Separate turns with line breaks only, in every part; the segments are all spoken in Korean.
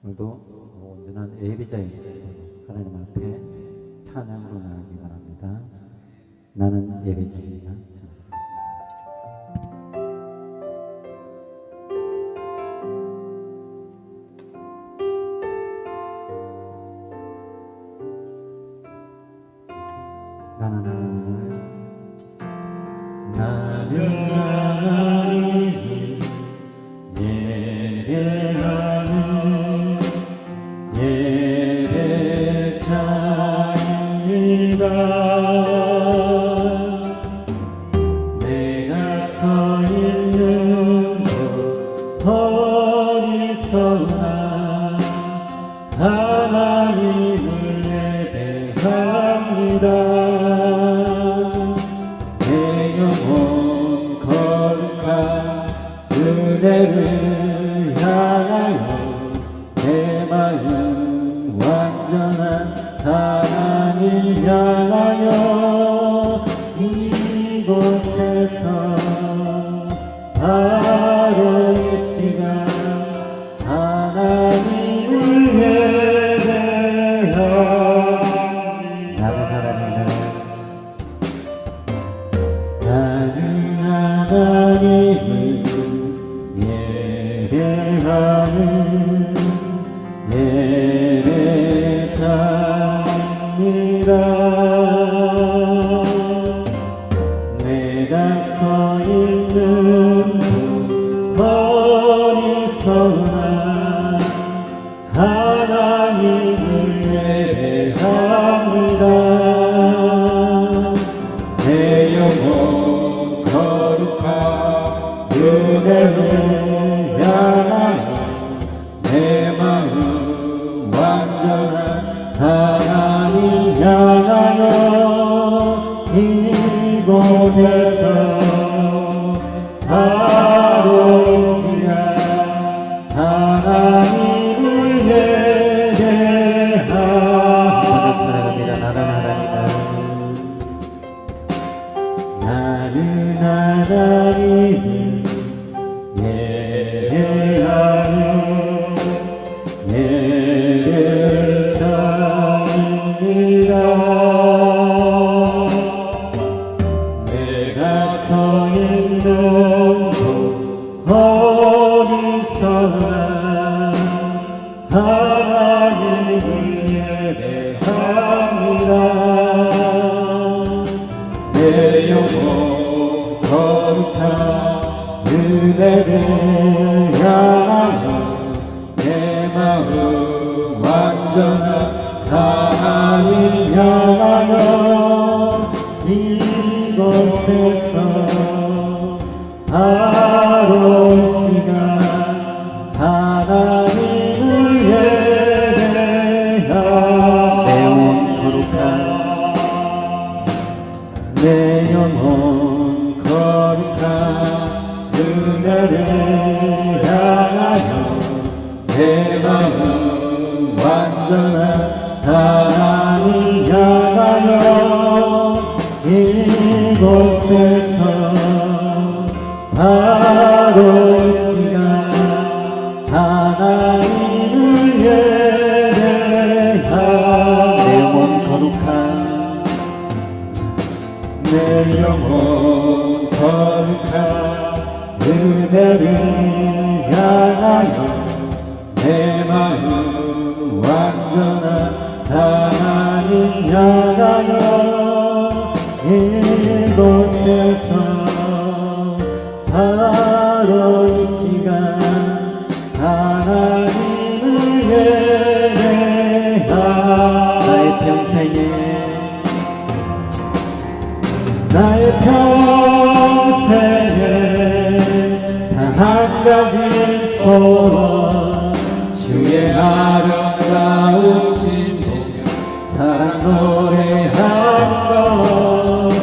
오늘도 온전한 예배자의 모습으로 하나님 앞에 찬양으로 나가기 바랍니다. 나는 예배자입니다. 나는 하나님을 예배하는 예배자입니다. 내가 서 있는 곳 어디서나 하나님을 예배합니다. 그대를 향하여 내 마음 완전한 하나님 향하여 이곳에서 바로 이 시간 하나님을 예배합니다. 나는 하나님을 예배하는 예배자입니다. 내가 서 있는 곳 어디서나 하나님을 예배합니다. 내 영혼 거룩한 그대를 내 마음 완전한 하나님 향하여 이곳에서 바로 이 시간 하나님을 예배합니다. 찬양합니다. 나는 하나님을 예배하는 예배자입니다. 내가 서 있는 곳 어디서나 하나님을 예배합니다. 내 영혼 거룩한 은혜를 향하여 내 마음 완전한 하나님 향하여 이곳에서 바로 이 시간 하나님을 예배합니다. 내 영혼 거룩한 은혜를 향하여 내 마음 완전한 하나님 향하여 이곳에서 바로 이 시간 하나님을 예배합니다. 내 영혼 거룩한 내 영혼 거룩한 은혜를 향하여 내 마음 완전한 하나님 향하여 이곳에서 바로 이 시간 하나님을 예배합니다. 나의 평생에 단 한 가지 소원 주의 아름다우신 보며 사랑 노래하는 것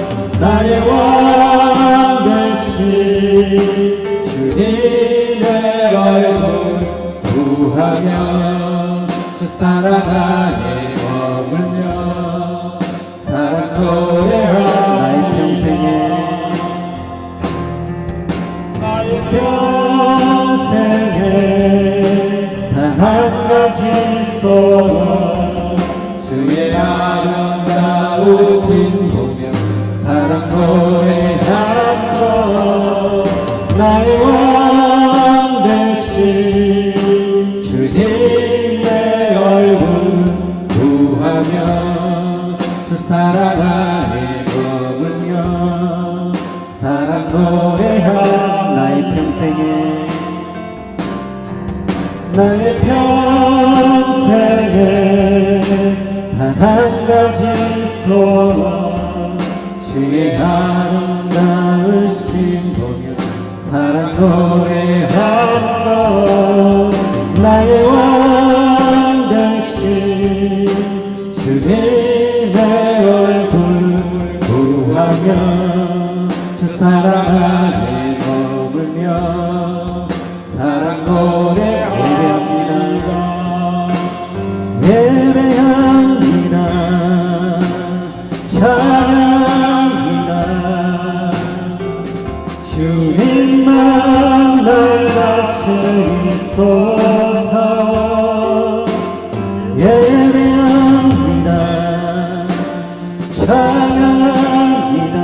나의 왕 되신 주님의 얼굴 구하며 주 사랑 안에 머물며 사랑 노래하는 나의 평생에 단 한 가지 아름다우신 보며 사랑 노래하는 것 나의 왕 되신 주님의 얼굴 구하며 주 사랑 안에 머물며 사랑 노래하는 나의 평생에 단 한 가지 소원 주의 아름다우신 보며 사랑 노래하는 것 나의 왕 되신 주님의 얼굴 구하며 주 사랑 안에 머물며 사랑 노래 예배합니다 찬양합니다 주님만 날 다스리소서 예배합니다 찬양합니다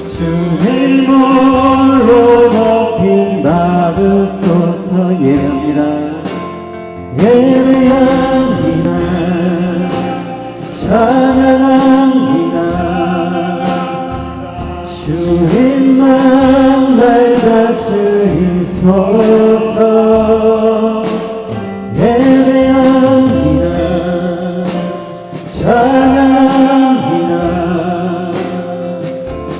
주님 홀로 높임 받으소서 예배합니다 예배합니다 찬양합니다 주님만 날 다스리소서 예배합니다 찬양합니다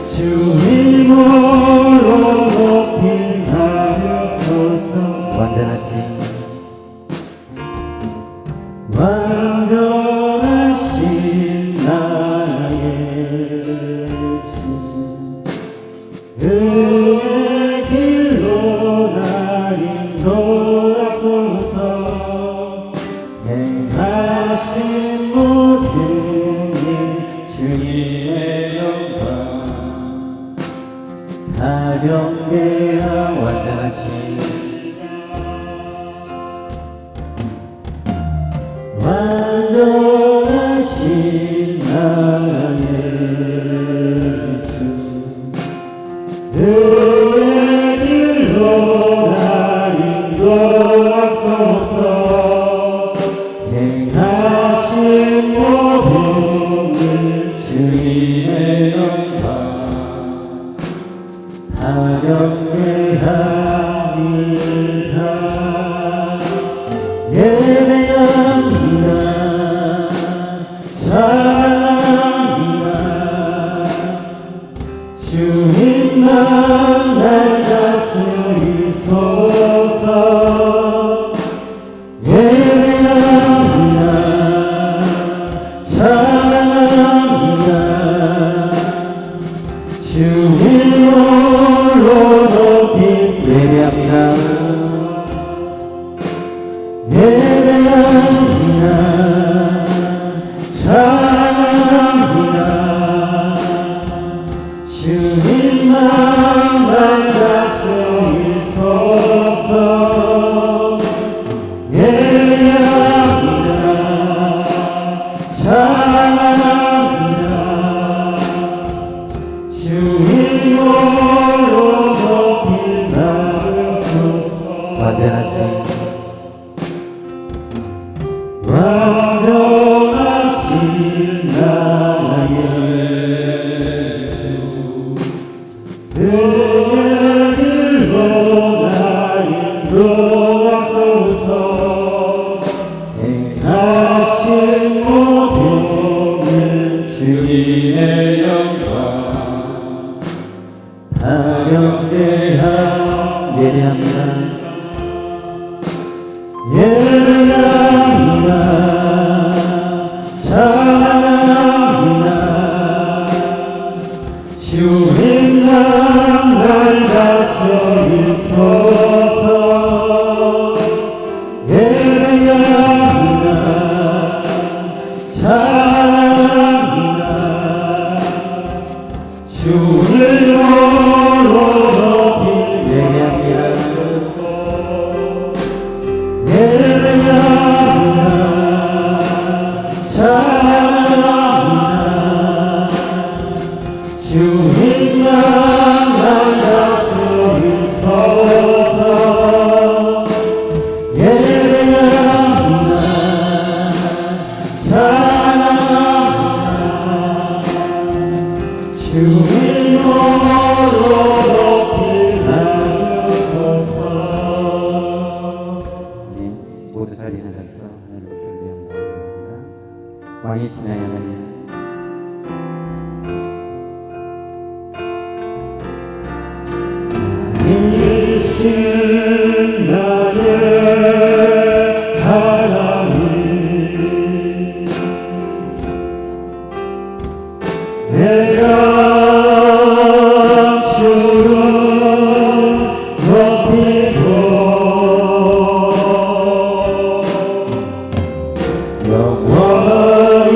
주님 홀로 높임 받으소서 완전하신 나의 주 의의 길로 날 인도하소서 행하신 모든 일 주님의 영광 다 경배하 완전하신 나의 주 의의 길로 날 인도하소서 행하신 모든 일 주님의 영광 다 경배합니다 예배합니다 찬양합니다 주님만 날 다스리소서 예배합니다 찬양합니다 주님 홀로 높임 예배합니다 예배합니다 찬양합니다 주님만 날 다스리소서 예배합니다 찬양합니다 주님 홀로 높임 받으소서 완전하신 나의 주 의의 길로 날 인도하소서 행하신 모든 일 주님의 영광 다 경배하 예배합니다 예배합니다 찬양합니다 주님만 날 다스리소서 예배합니다 주님 나만 다스리소서. 예배합니다. 찬양합니다. 주님으로 높이 나누소서. 네, 모두 자리에 앉아서 하나님께 경배합니다. 왕이신 하나님, 왕이신 나의 하나님, 내가 주를 높이고 영원히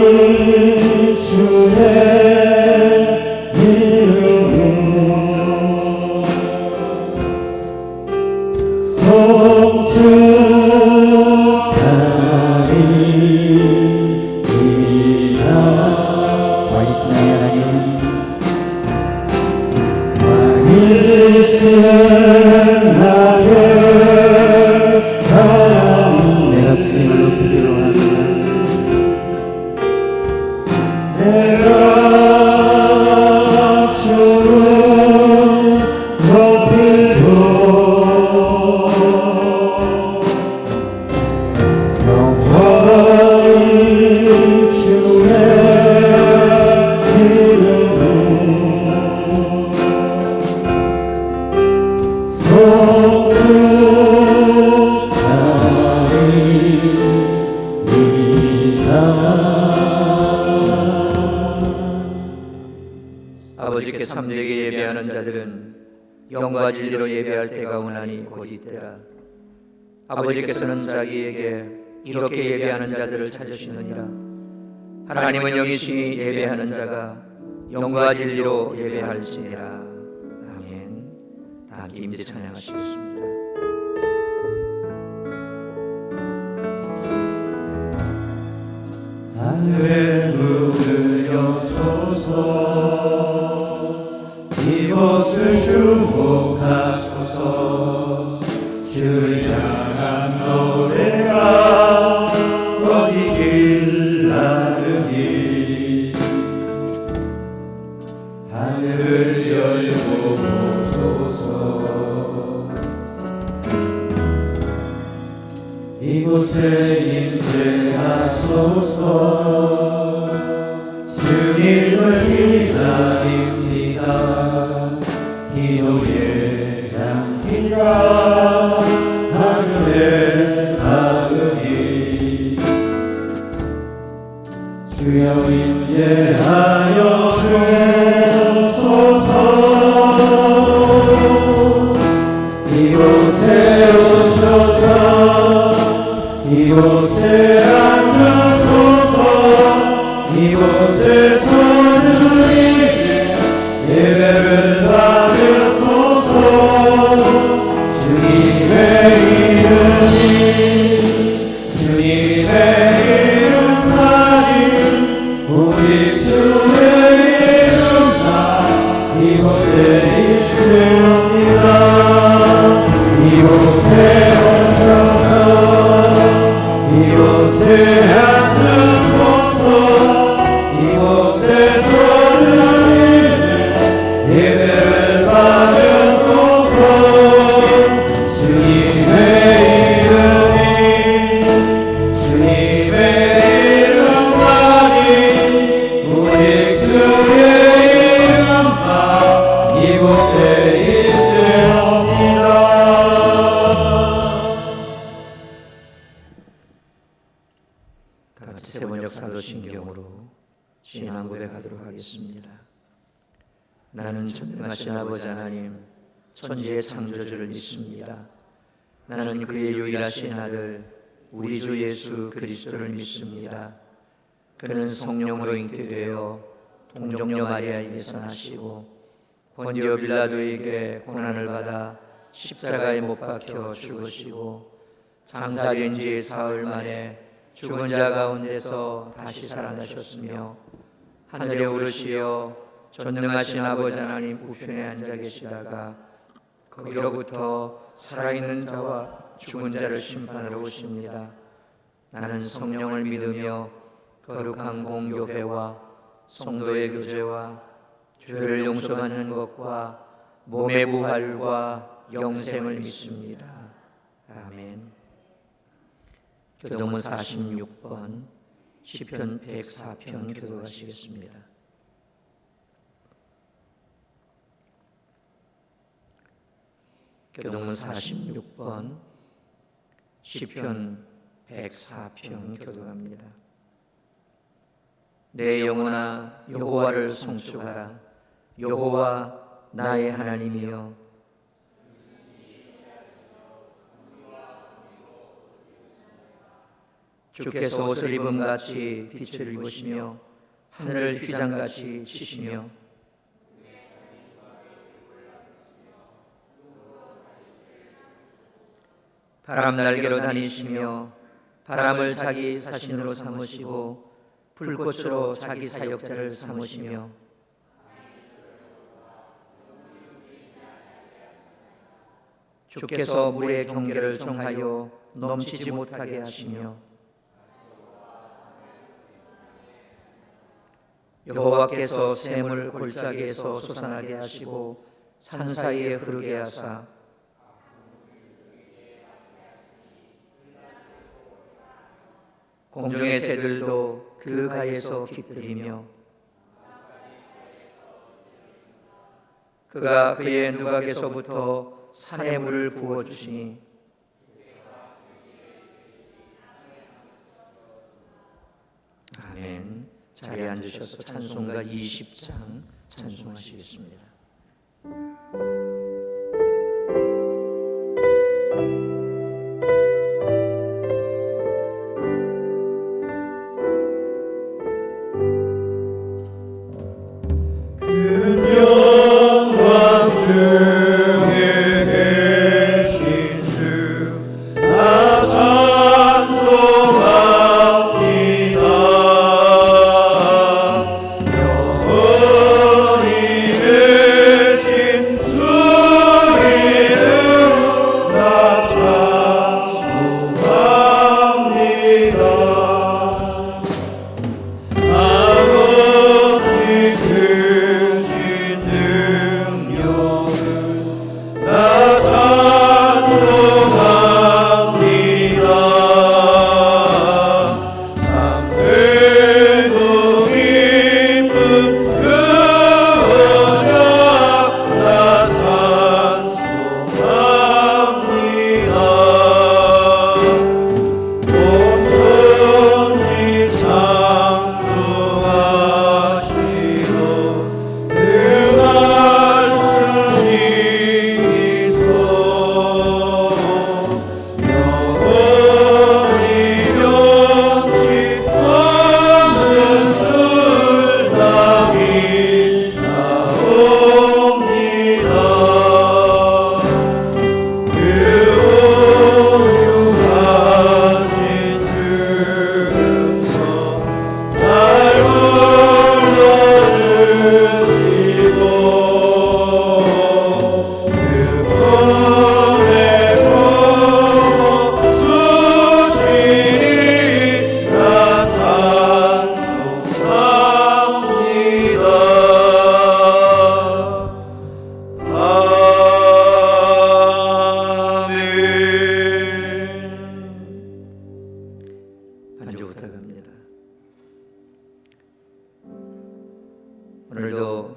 주의 이름을 송축하리이다. 왕이신 하나님, 왕이신 나의 하나님, 내가 주님을 높이기로 합니다. 내가 주를 높이고 영원히 주의 이름을 송축하리이다.
아버지께 참되게 예배하는 자들은 영과 진리로 예배할 때가 오나니 곧 이때라. 아버지께서는 자기에게 이렇게 예배하는 자들을 찾으시느니라. 하나님은 영이시니 예배하는 자가 영과 진리로 예배할지니라. 아멘. 다 함께 임재 찬양하시겠습니다.
하늘의 문을 여소서. 이곳을 주목하소서. 주를 향한 노래가 꺼지길 나으니 하늘을 열고 보소서. 이곳에 임재하소서. 주님을 기다립니다. 기도의 향기가 하늘에 닿으니 주여 임재하여 주소서. 이곳에 오셔서 이곳에 앉으소서. 이곳에서 주님의 예배를 받으소서. 주님의 이름이 주님의 이름만이 오직 주의 이름만 이곳에 있습니다. 이곳에 오셔서 이곳에 앉으소서. 이곳에서 주님의 예배를 받으소서. 주님의 이름이 주님의 이름만이 오직 주의 이름만 이곳에 있습니다.
다같이 세번역 사도신경으로 신앙 고백하도록 하겠습니다. 나는 전능하신 아버지 하나님 천지의 창조주를 믿습니다. 나는 그의 유일하신 아들 우리 주 예수 그리스도를 믿습니다. 그는 성령으로 잉태되어 동정녀 마리아에게서 나시고 본디오 빌라도에게 고난을 받아 십자가에 못 박혀 죽으시고 장사된 지 사흘 만에 죽은 자 가운데서 다시 살아나셨으며 하늘에 오르시어 전능하신 아버지 하나님 우편에 앉아 계시다가 거기로부터 살아있는 자와 죽은 자를 심판하러 오십니다. 나는 성령을 믿으며 거룩한 공교회와 성도의 교제와 죄를 용서받는 것과 몸의 부활과 영생을 믿습니다. 아멘. 교도문 46번 시편 104편 교도하시겠습니다. 교도문 46번 시편 104편 교도합니다. 내 영혼아 여호와를 송축하라. 여호와 나의 하나님이여 주께서 옷을 입음같이 빛을 입으시며 하늘을 휘장같이 치시며 바람 날개로 다니시며 바람을 자기 사신으로 삼으시고 불꽃으로 자기 사역자를 삼으시며 주께서 물의 경계를 정하여 넘치지 못하게 하시며 여호와께서 샘을 골짜기에서 솟아나게 하시고 산 사이에 흐르게 하사 공중의 새들도 그 가에서 깃들이며 그가 그의 누각에서부터 산에 물을 부어주시니 아멘. 자리에 앉으셔서 찬송가 20장 찬송하시겠습니다. 오늘도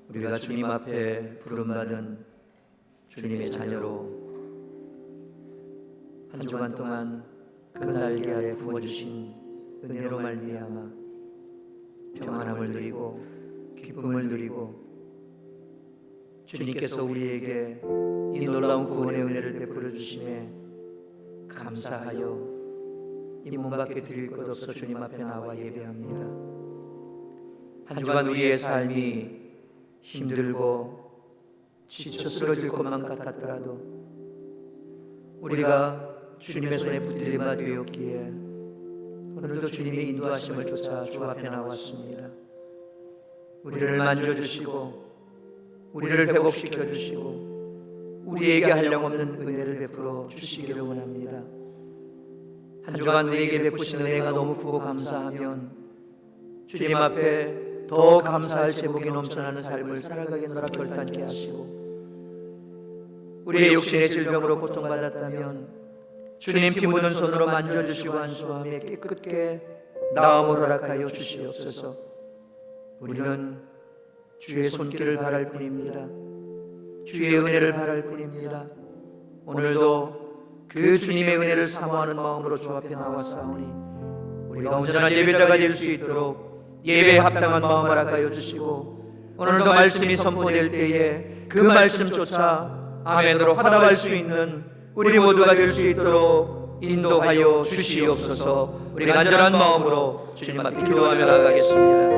우리가 주님 앞에 부름받은 주님의 자녀로 한 주간 동안 그 날개 아래 부어주신 은혜로 말미암아 평안함을 누리고 기쁨을 누리고 주님께서 우리에게 이 놀라운 구원의 은혜를 베풀어 주심에 감사하여 이 문 밖에 드릴 것 없어 주님 앞에 나와 예배합니다. 한 주간 우리의 삶이 힘들고 지쳐 쓰러질 것만 같았더라도 우리가 주님의 손에 붙들림바 되었기에 오늘도 주님의 인도하심을 쫓아 주 앞에 나왔습니다. 우리를 만져주시고 우리를 회복시켜 주시고 우리에게 한량없는 은혜를 베풀어 주시기를 원합니다. 한 주간 우리에게 베푸신 은혜가 너무 크고 감사하면 주님 앞에 더 감사할 제목이 넘쳐나는 삶을 살아가게 노라 결단케 하시고, 우리의 육신의 질병으로 고통받았다면 주님 피 묻은 손으로 만져주시고 안수함에 깨끗게 나음을 허락하여 주시옵소서. 우리는 주의 손길을 바랄 뿐입니다. 주의 은혜를 바랄 뿐입니다. 오늘도 그 주님의 은혜를 사모하는 마음으로 주 앞에 나왔사오니 우리가 온전한 예배자가 될 수 있도록 예배에 합당한 마음을 허락하여 주시고, 오늘도 말씀이 선포될 때에 그 말씀 쫓아 아멘으로 화답할 수 있는 우리 모두가 될 수 있도록 인도하여 주시옵소서. 우리가 간절한 마음으로 주님 앞에 기도하며 나아가겠습니다.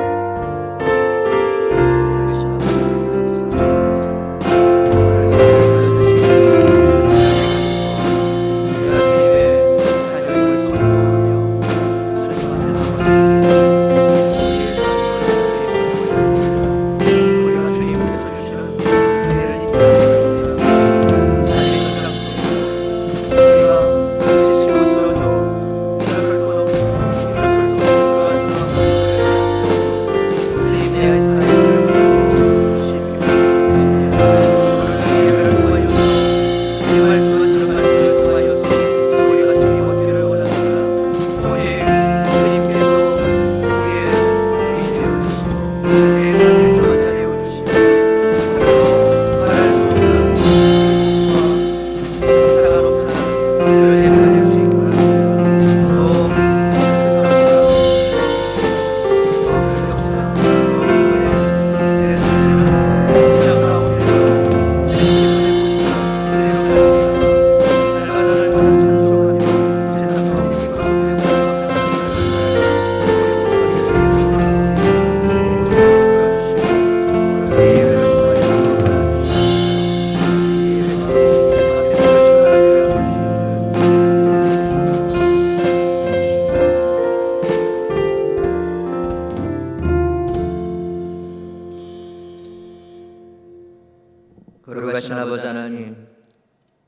거룩하신 아버지 하나님,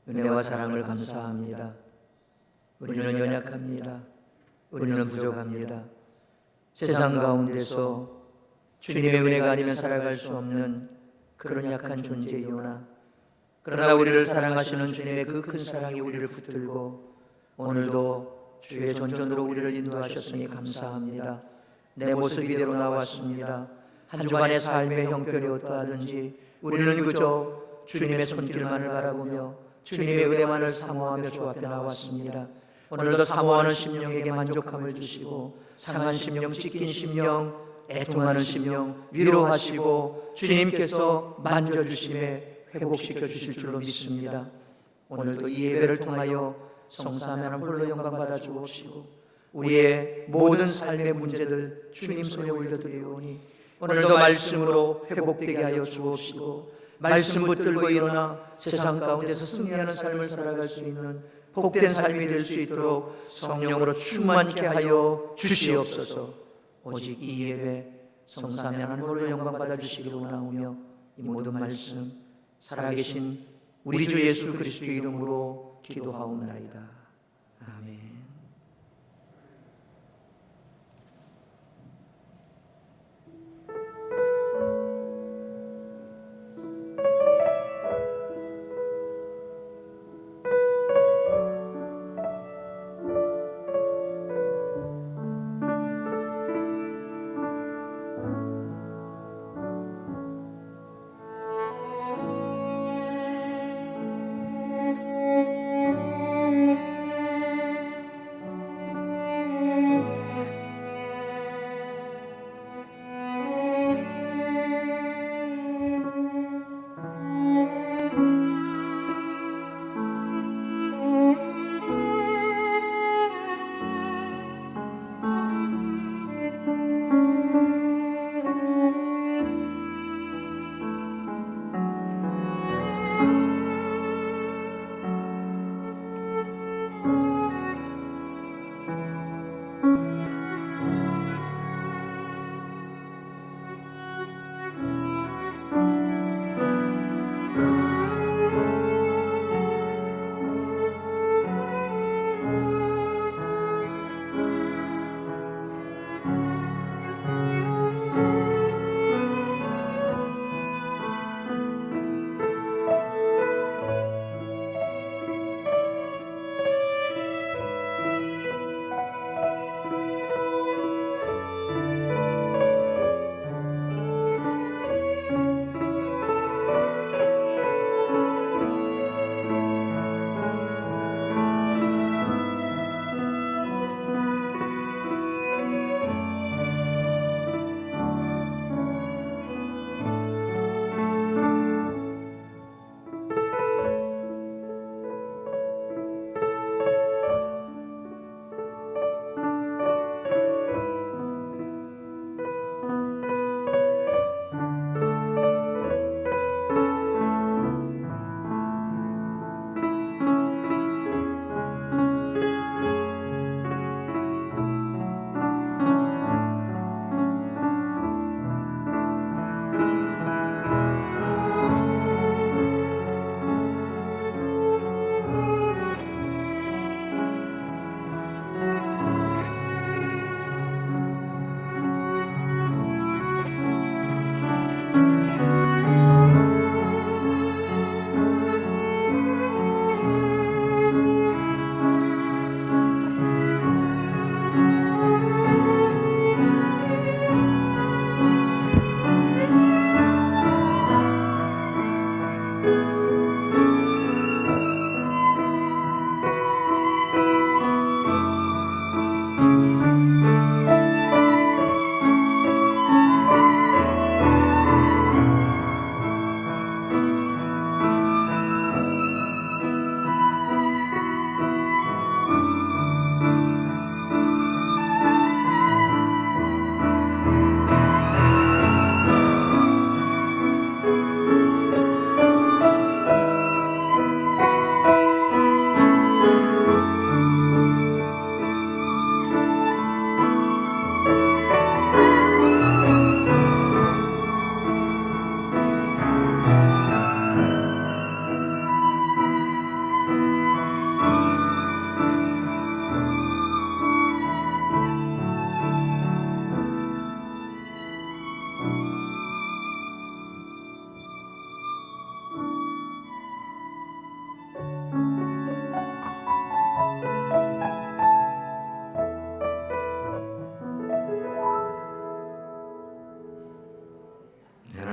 은혜와 사랑을 감사합니다. 우리는 연약합니다. 우리는 부족합니다. 세상 가운데서 주님의 은혜가 아니면 살아갈 수 없는 그런 약한 존재이오나, 그러나 우리를 사랑하시는 주님의 그 큰 사랑이 우리를 붙들고 오늘도 주의 전전으로 우리를 인도하셨으니 감사합니다. 내 모습 이대로 나왔습니다. 한 주간의 삶의 형편이 어떠하든지 우리는 그저 주님의 손길만을 바라보며 주님의 은혜만을 사모하며 주 앞에 나왔습니다. 오늘도 사모하는 심령에게 만족함을 주시고, 상한 심령, 찢긴 심령, 애통하는 심령 위로하시고 주님께서 만져주심에 회복시켜 주실 줄로 믿습니다. 오늘도 이 예배를 통하여 성삼위 하나님 홀로 영광 받아 주옵시고, 우리의 모든 삶의 문제들 주님 손에 올려드리오니 오늘도 말씀으로 회복되게 하여 주옵시고, 말씀 붙들고 일어나 세상 가운데서 승리하는 삶을 살아갈 수 있는 복된 삶이 될 수 있도록 성령으로 충만케 하여 주시옵소서. 오직 이 예배 성삼위 하나님 홀로 영광 받아 주시기를 원하오며, 이 모든 말씀 살아계신 우리 주 예수 그리스도의 이름으로 기도하옵나이다. 아멘.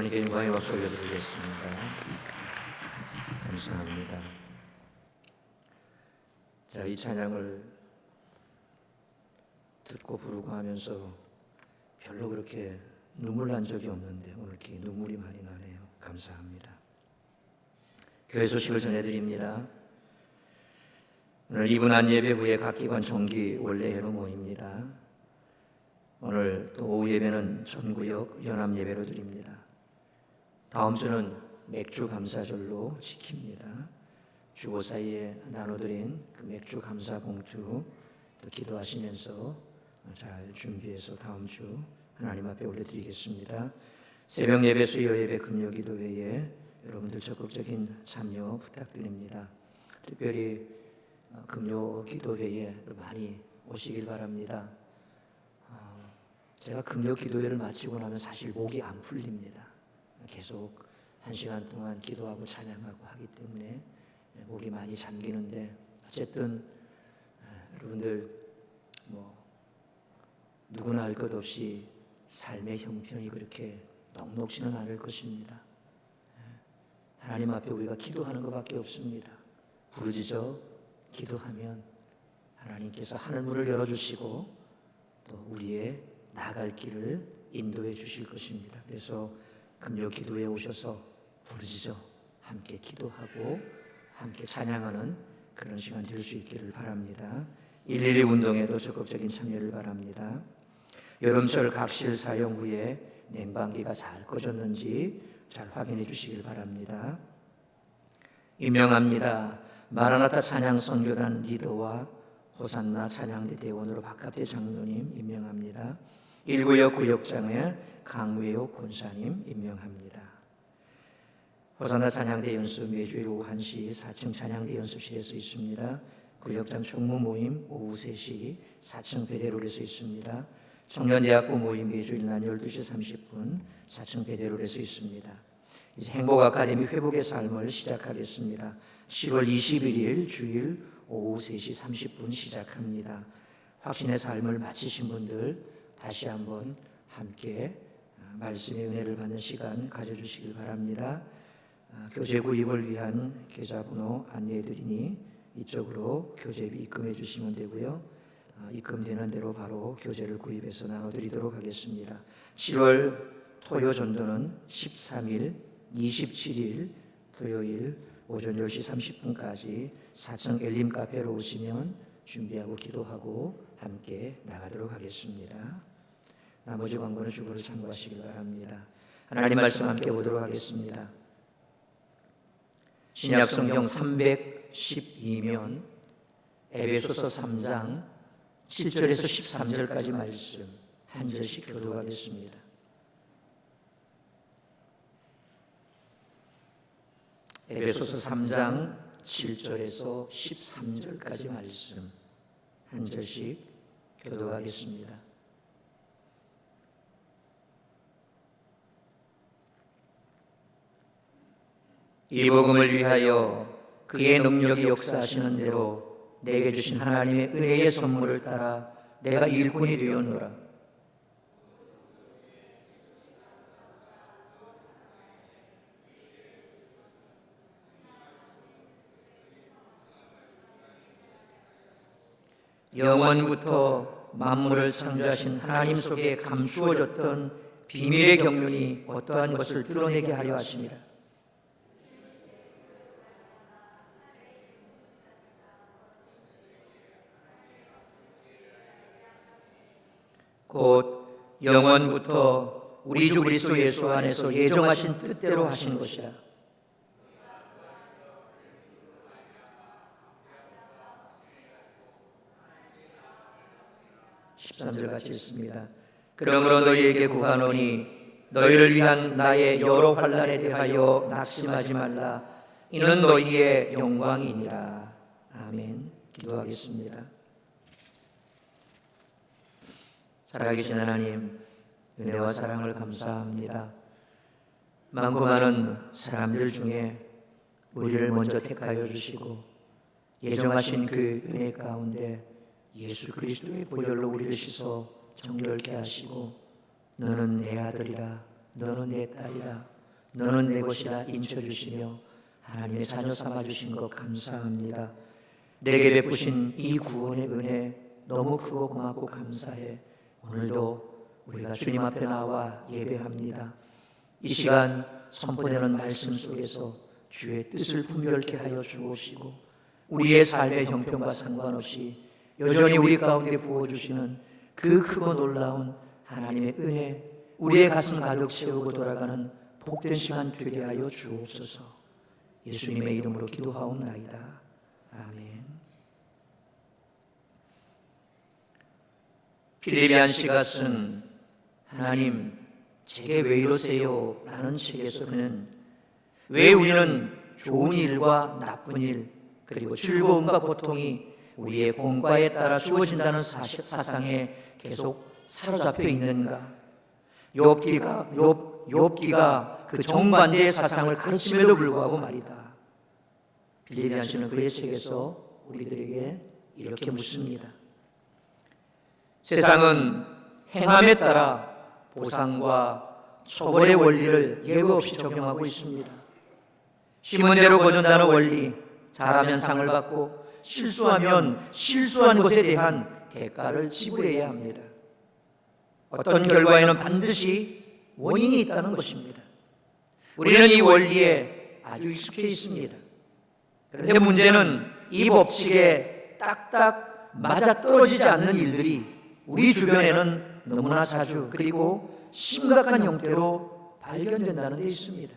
하나님께 영광의 박수 올려드리겠습니다. 감사합니다. 자, 이 찬양을 듣고 부르고 하면서 별로 그렇게 눈물 난 적이 없는데 오늘 이렇게 눈물이 많이 나네요. 감사합니다. 교회 소식을 전해드립니다. 오늘 이분한 예배 후에 각 기관 정기 원래회로 모입니다. 오늘 또 오후 예배는 전구역 연합 예배로 드립니다. 다음 주는 맥주 감사절로 지킵니다. 주보 사이에 나눠드린 그 맥주 감사 봉투 또 기도하시면서 잘 준비해서 다음 주 하나님 앞에 올려드리겠습니다. 새벽 예배, 수요 예배, 금요 기도회에 여러분들 적극적인 참여 부탁드립니다. 특별히 금요 기도회에 많이 오시길 바랍니다. 제가 금요 기도회를 마치고 나면 사실 목이 안 풀립니다. 계속 1시간 동안 기도하고 찬양하고 하기 때문에 목이 많이 잠기는데 어쨌든 여러분들 누구나 알 것 없이 삶의 형편이 그렇게 녹록지는 않을 것입니다. 하나님 앞에 우리가 기도하는 것밖에 없습니다. 부르짖어 기도하면 하나님께서 하늘문을 열어주시고 또 우리의 나아갈 길을 인도해 주실 것입니다. 그래서 금요 기도에 오셔서 부르짖어 함께 기도하고 함께 찬양하는 그런 시간 될 수 있기를 바랍니다. 112 운동에도 적극적인 참여를 바랍니다. 여름철 각실 사용 후에 냉방기가 잘 꺼졌는지 잘 확인해 주시길 바랍니다. 임명합니다. 마라나타 찬양 선교단 리더와 호산나 찬양대 대원으로 박갑대 장로님 임명합니다. 1구역 구역장에 강외옥 권사님 임명합니다. 호산나 찬양대 연습 매주일 오후 1시 4층 찬양대 연습실에서 있습니다. 구역장 총무 모임 오후 3시 4층 베데롤에서 있습니다. 청년대학부 모임 매주일 낮 12시 30분 4층 베데롤에서 있습니다. 이제 행복 아카데미 회복의 삶을 시작하겠습니다. 7월 21일 주일 오후 3시 30분 시작합니다. 확신의 삶을 마치신 분들 다시 한번 함께 말씀의 은혜를 받는 시간 가져주시길 바랍니다. 교재 구입을 위한 계좌번호 안내해드리니 이쪽으로 교재비 입금해 주시면 되고요. 입금되는 대로 바로 교재를 구입해서 나눠드리도록 하겠습니다. 7월 토요 전도는 13일, 27일 토요일 오전 10시 30분까지 4층 엘림 카페로 오시면 준비하고 기도하고 함께 나가도록 하겠습니다. 나머지 광고는 주보를 참고하시길 바랍니다. 하나님 말씀 함께 보도록 하겠습니다. 신약 성경 312면 에베소서 3장 7절에서 13절까지 말씀 한 절씩 교도하겠습니다. 에베소서 3장 7절에서 13절까지 말씀 한 절씩 교도하겠습니다. 이 복음을 위하여 그의 능력이 역사하시는 대로 내게 주신 하나님의 은혜의 선물을 따라 내가 일꾼이 되었노라. 영원부터 만물을 창조하신 하나님 속에 감추어졌던 비밀의 경륜이 어떠한 것을 드러내게 하려 하심이라. 곧 영원부터 우리 주 그리스도 예수 안에서 예정하신 뜻대로 하신 것이라. 13절 같이 읽습니다. 그러므로 너희에게 구하노니 너희를 위한 나의 여러 환난에 대하여 낙심하지 말라. 이는 너희의 영광이니라. 아멘. 기도하겠습니다. 살아계신 하나님, 은혜와 사랑을 감사합니다. 많고 많은 사람들 중에 우리를 먼저 택하여 주시고 예정하신 그 은혜 가운데 예수 그리스도의 보혈로 우리를 씻어 정결케 하시고 너는 내 아들이라, 너는 내 딸이라, 너는 내 것이라 인쳐주시며 하나님의 자녀 삼아주신 것 감사합니다. 내게 베푸신 이 구원의 은혜 너무 크고 고맙고 감사해. 오늘도 우리가 주님 앞에 나와 예배합니다. 이 시간 선포되는 말씀 속에서 주의 뜻을 분별케 하여 주옵시고 우리의 삶의 형편과 상관없이 여전히 우리 가운데 부어주시는 그 크고 놀라운 하나님의 은혜, 우리의 가슴 가득 채우고 돌아가는 복된 시간 되게 하여 주옵소서. 예수님의 이름으로 기도하옵나이다. 아멘. 필리비안 씨가 쓴 하나님 제게 왜 이러세요? 라는 책에서 그는 왜 우리는 좋은 일과 나쁜 일 그리고 즐거움과 고통이 우리의 공과에 따라 주어진다는 사상에 계속 사로잡혀 있는가? 욥기가 그 정반대의 사상을 가르침에도 불구하고 말이다. 빌리비안 씨는 그의 책에서 우리들에게 이렇게 묻습니다. 세상은 행함에 따라 보상과 처벌의 원리를 예고 없이 적용하고 있습니다. 심은 대로 거둔다는 원리, 잘하면 상을 받고 실수하면 실수한 것에 대한 대가를 지불해야 합니다. 어떤 결과에는 반드시 원인이 있다는 것입니다. 우리는 이 원리에 아주 익숙해 있습니다. 그런데 문제는 이 법칙에 딱딱 맞아떨어지지 않는 일들이 우리 주변에는 너무나 자주 그리고 심각한 형태로 발견된다는 데 있습니다.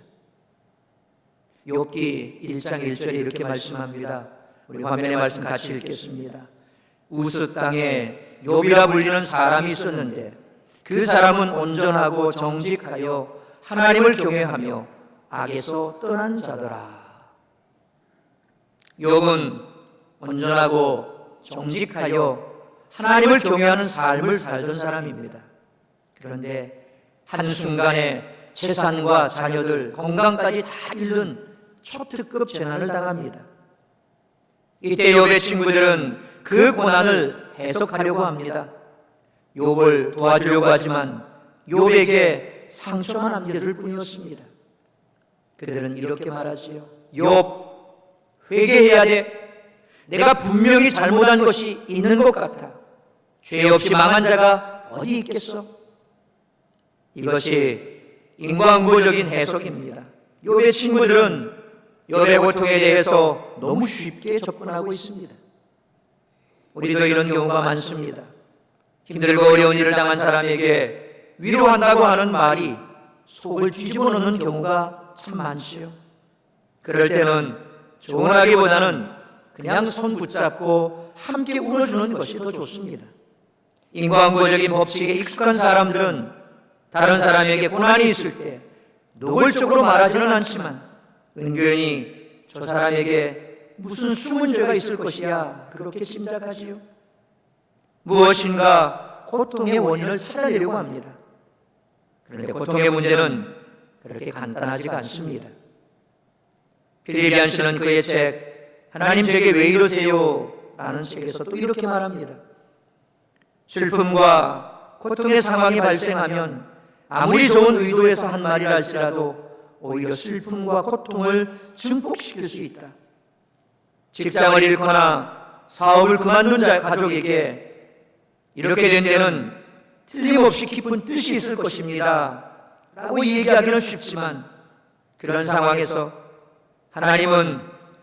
욥기 1장 1절에 이렇게 말씀합니다. 우리 화면에 말씀 같이 읽겠습니다. 우스 땅에 욥이라 불리는 사람이 있었는데 그 사람은 온전하고 정직하여 하나님을 경외하며 악에서 떠난 자더라. 욥은 온전하고 정직하여 하나님을 경외하는 삶을 살던 사람입니다. 그런데 한순간에 재산과 자녀들, 건강까지 다 잃는 초특급 재난을 당합니다. 이때 욥의 친구들은 그 고난을 해석하려고 합니다. 욥을 도와주려고 하지만 욥에게 상처만 남겨줄 뿐이었습니다. 그들은 이렇게 말하지요. 욥, 회개해야 돼. 내가 분명히 잘못한 것이 있는 것 같아. 죄 없이 망한 자가 어디 있겠어? 이것이 인과응보적인 해석입니다. 욥의 친구들은 욥의 고통에 대해서 너무 쉽게 접근하고 있습니다. 우리도 이런 경우가 많습니다. 힘들고 어려운 일을 당한 사람에게 위로한다고 하는 말이 속을 뒤집어 놓는 경우가 참 많지요. 그럴 때는 조언하기보다는 그냥 손 붙잡고 함께 울어주는 것이 더 좋습니다. 인과응보적인 법칙에 익숙한 사람들은 다른 사람에게 고난이 있을 때 노골적으로 말하지는 않지만 은근히 저 사람에게 무슨 숨은 죄가 있을 것이야 그렇게 짐작하지요. 무엇인가 고통의 원인을 찾아내려고 합니다. 그런데 고통의 문제는 그렇게 간단하지가 않습니다. 필리비안 씨는 그의 책 하나님 제게 왜 이러세요? 라는 책에서 또 이렇게 말합니다. 슬픔과 고통의 상황이 발생하면 아무리 좋은 의도에서 한 말이라 할지라도 오히려 슬픔과 고통을 증폭시킬 수 있다. 직장을 잃거나 사업을 그만둔 가족에게 이렇게 된 데는 틀림없이 깊은 뜻이 있을 것입니다 라고 얘기하기는 쉽지만 그런 상황에서 하나님은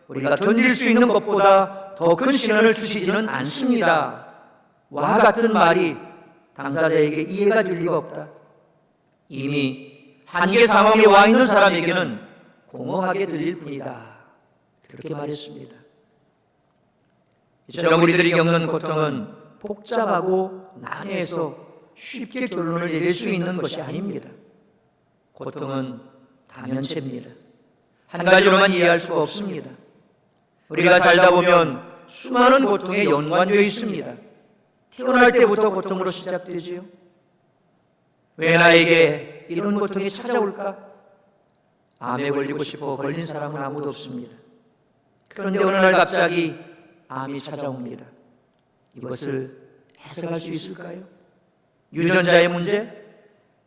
우리가 견딜 수 있는 것보다 더 큰 시련을 주시지는 않습니다 와 같은 말이 당사자에게 이해가 될 리가 없다. 이미 한계 상황에 와 있는 사람에게는 공허하게 들릴 뿐이다. 그렇게 말했습니다. 이처럼 우리들이 겪는 고통은 복잡하고 난해해서 쉽게 결론을 내릴 수 있는 것이 아닙니다. 고통은 다면체입니다. 한 가지로만 이해할 수가 없습니다. 우리가 살다 보면 수많은 고통에 연관되어 있습니다. 태어날 때부터 고통으로 시작되지요. 왜 나에게 이런 고통이 찾아올까? 암에 걸리고 싶어 걸린 사람은 아무도 없습니다. 그런데 어느 날 갑자기 암이 찾아옵니다. 이것을 해석할 수 있을까요? 유전자의 문제?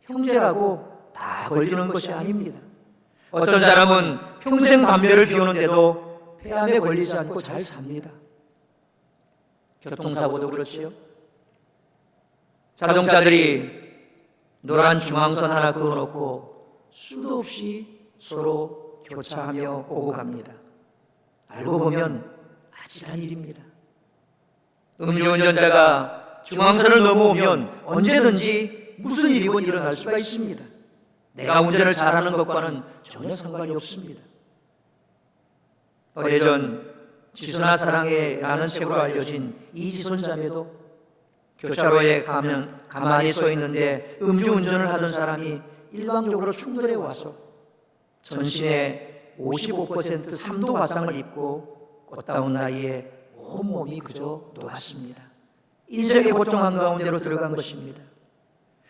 형제라고 다 걸리는 것이 아닙니다. 어떤 사람은 평생 담배를 피우는데도 폐암에 걸리지 않고 잘 삽니다. 교통사고도 그렇지요. 자동차들이 노란 중앙선 하나 그어놓고 수도 없이 서로 교차하며 오고 갑니다. 알고 보면 아찔한 일입니다. 음주운전자가 중앙선을 넘어오면 언제든지 무슨 일이건 일어날 수가 있습니다. 내가 운전을 잘하는 것과는 전혀 상관이 없습니다. 오래전 지소나 사랑해라는 책으로 알려진 이지손 자매도 교차로에 가면 가만히 서 있는데 음주운전을 하던 사람이 일방적으로 충돌해 와서 전신에 55% 3도 화상을 입고 꽃다운 나이에 온몸이 그저 녹았습니다. 인생의 고통 한가운데로 들어간 것입니다.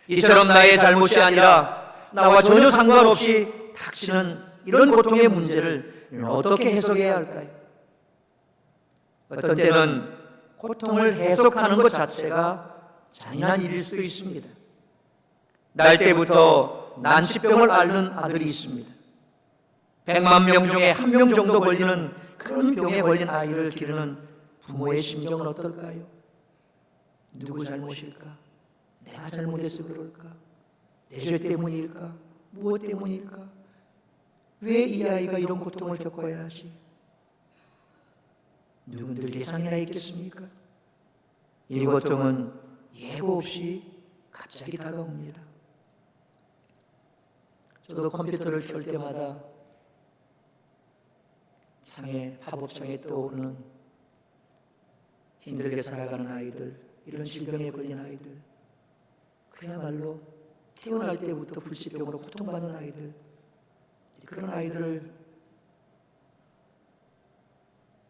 이처럼 나의 잘못이 아니라 나와 전혀 상관없이 닥치는 이런 고통의 문제를 어떻게 해석해야 할까요? 어떤 때는 고통을 해석하는 것 자체가 잔인한 일일 수도 있습니다. 날 때부터 난치병을 앓는 아들이 있습니다. 100만 명 중에 1명 정도 걸리는 그런 병에 걸린 아이를 기르는 부모의 심정은 어떨까요? 누구 잘못일까? 내가 잘못해서 그럴까? 내 죄 때문일까? 무엇 때문일까? 왜 이 아이가 이런 고통을 겪어야 하지? 누군들 예상이나 있겠습니까? 이 고통은 예고 없이 갑자기 다가옵니다. 저도 컴퓨터를 켤 때마다 팝업창에 떠오르는 힘들게 살아가는 아이들, 이런 질병에 걸린 아이들, 그야말로 태어날 때부터 불치병으로 고통받는 아이들, 그런 아이들을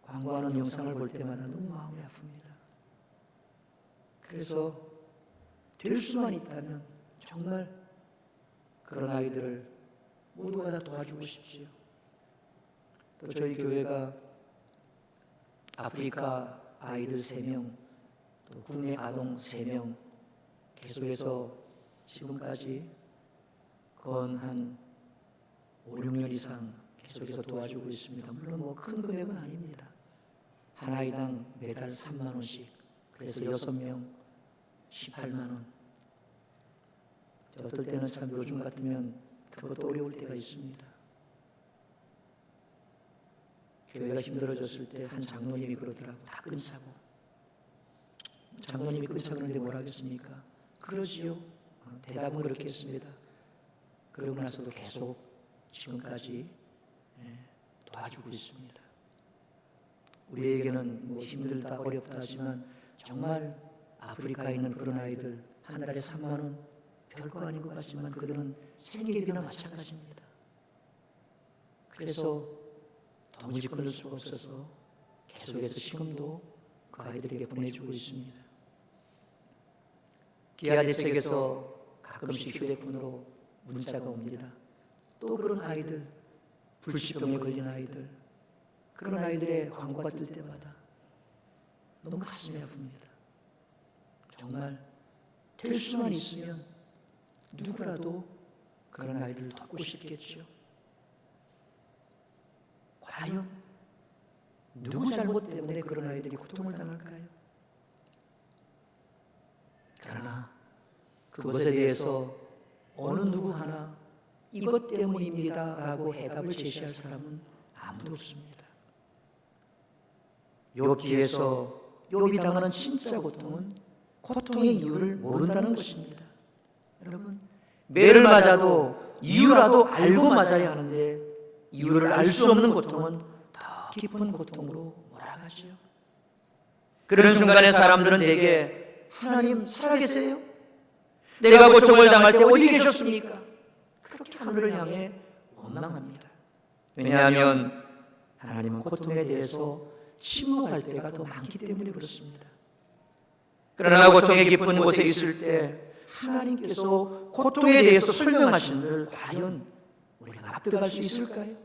광고하는 영상을 볼 때마다 너무 마음이 아픕니다. 그래서 될 수만 있다면 정말 그런 아이들을 모두가 다 도와주고 싶지요. 또 저희 교회가 아프리카 아이들 3명, 또 국내 아동 3명 계속해서 지금까지 건 한 5, 6년 이상 계속해서 도와주고 있습니다. 물론 뭐 큰 금액은 아닙니다. 한 아이당 매달 3만 원씩, 그래서 6명 18만 원. 어떨 때는 참 요즘 같으면 그것도 어려울 때가 있습니다. 교회가 힘들어졌을 때 한 장로님이 그러더라고. 다 끊자고. 장로님이 끊자 그러는데 뭘 하겠습니까? 그러지요. 대답은 그렇게 했습니다. 그러고 나서도 계속 지금까지 도와주고 있습니다. 우리에게는 뭐 힘들다 어렵다 하지만 정말 아프리카에 있는 그런 아이들 한 달에 3만 원 별거 아닌 것 같지만 그들은 생계비나 마찬가지입니다. 그래서 도무지 끊을 수가 없어서 계속해서 지금도 그 아이들에게 보내주고 있습니다. 기아대책에서 가끔씩 휴대폰으로 문자가 옵니다. 또 그런 아이들, 불치병에 걸린 아이들, 그런 아이들의 광고가 뜰 때마다 너무 가슴이 아픕니다. 정말 될 수만 있으면 누구라도 그런 아이들을 돕고 싶겠죠. 과연 누구 잘못 때문에 그런 아이들이 고통을 당할까요? 그러나 그것에 대해서 어느 누구 하나 이것 때문입니다 라고 해답을 제시할 사람은 아무도 없습니다. 욥기에서 욥이 당하는 진짜 고통은 고통의 이유를 모른다는 것입니다. 여러분, 매를 맞아도 이유라도 알고 맞아야 하는데 이유를 알 수 없는 고통은 더 깊은 고통으로 몰아가지요. 그런 순간에 사람들은 내게 하나님 살아계세요? 내가 고통을 당할 때 어디 계셨습니까? 그렇게 하늘을 향해 원망합니다. 왜냐하면 하나님은 고통에 대해서 침묵할 때가 더 많기 때문에 그렇습니다. 그러나 고통의 깊은 곳에 있을 때 하나님께서 고통에 대해서 설명하신들 과연 우리가 납득할 수 있을까요?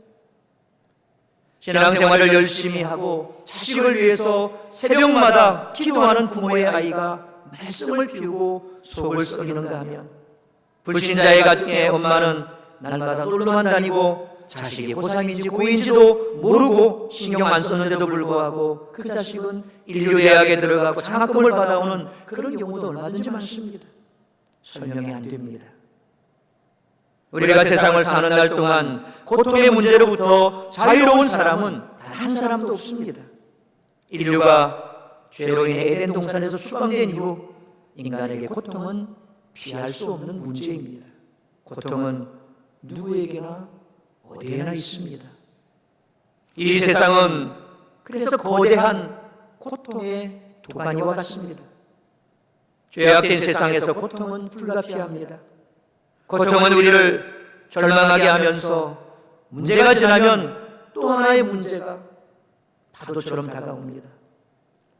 신앙생활을 열심히 하고 자식을 위해서 새벽마다 기도하는 부모의 아이가 말씀을 피우고 속을 썩이는가 하면 불신자의 가정의 엄마는 날마다 놀러만 다니고 자식이 고3인지 고2인지도 모르고 신경 안 썼는데도 불구하고 그 자식은 인류대학에 들어가고 장학금을 받아오는 그런 경우도 얼마든지 많습니다. 설명이 안 됩니다. 우리가 세상을 사는 날 동안 고통의 문제로부터 자유로운 사람은 단 한 사람도 없습니다. 인류가 죄로 인해 에덴 동산에서 추방된 이후 인간에게 고통은 피할 수 없는 문제입니다. 고통은 누구에게나 어디에나 있습니다. 이 세상은 그래서 거대한 고통의 도가니와 같습니다. 죄악된 세상에서 고통은 불가피합니다. 고통은 우리를 절망하게 하면서 문제가 지나면 또 하나의 문제가 파도처럼 다가옵니다.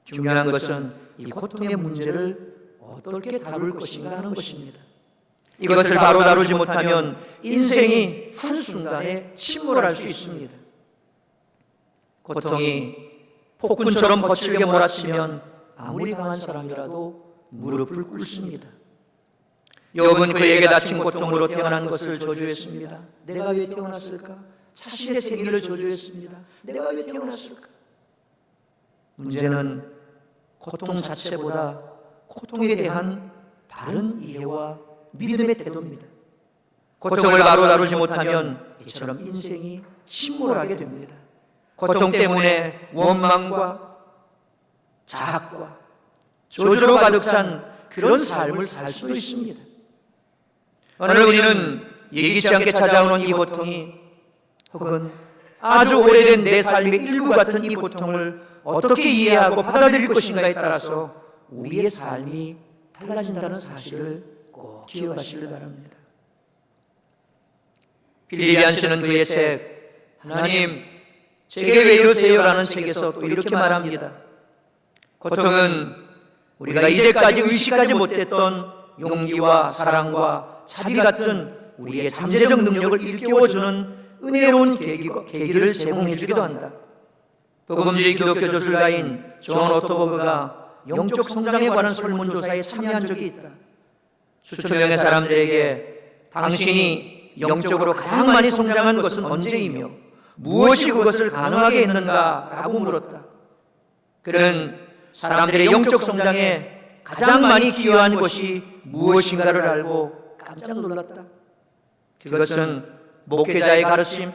중요한 것은 이 고통의 문제를 어떻게 다룰 것인가 하는 것입니다. 이것을 바로 다루지 못하면 인생이 한순간에 침몰할 수 있습니다. 고통이 폭군처럼 거칠게 몰아치면 아무리 강한 사람이라도 무릎을 꿇습니다. 욥은 그에게 닥친 고통으로 태어난 것을 저주했습니다. 내가 왜 태어났을까? 자신의 생일을 저주했습니다. 내가 왜 태어났을까? 문제는 고통 자체보다 고통에 대한 바른 이해와 믿음의 태도입니다. 고통을 바로 다루지 못하면 이처럼 인생이 침몰하게 됩니다. 고통 때문에 원망과 자학과 저주로 가득 찬 그런 삶을 살 수도 있습니다. 오늘 우리는 예기치 않게 찾아오는 이 고통이 혹은 아주 오래된 내 삶의 일부 같은 이 고통을 어떻게 이해하고 받아들일 것인가에 따라서 우리의 삶이 달라진다는 사실을 꼭 기억하시길 바랍니다. 빌리안 씨는 그의 책 하나님 제게 왜 이러세요? 라는 책에서 또 이렇게 말합니다. 고통은 우리가 이제까지 의식하지 못했던 용기와 사랑과 자비 같은 우리의 잠재적 능력을 일깨워주는 은혜로운 계기를 제공해주기도 한다. 복음주의 기독교 저술가인 존 오토버그가 영적 성장에 관한 설문조사에 참여한 적이 있다. 수천 명의 사람들에게 당신이 영적으로 가장 많이 성장한 것은 언제이며 무엇이 그것을 가능하게 했는가? 라고 물었다. 그는 사람들의 영적 성장에 가장 많이 기여한 것이 무엇인가를 알고 깜짝 놀랐다. 그것은 목회자의 가르침,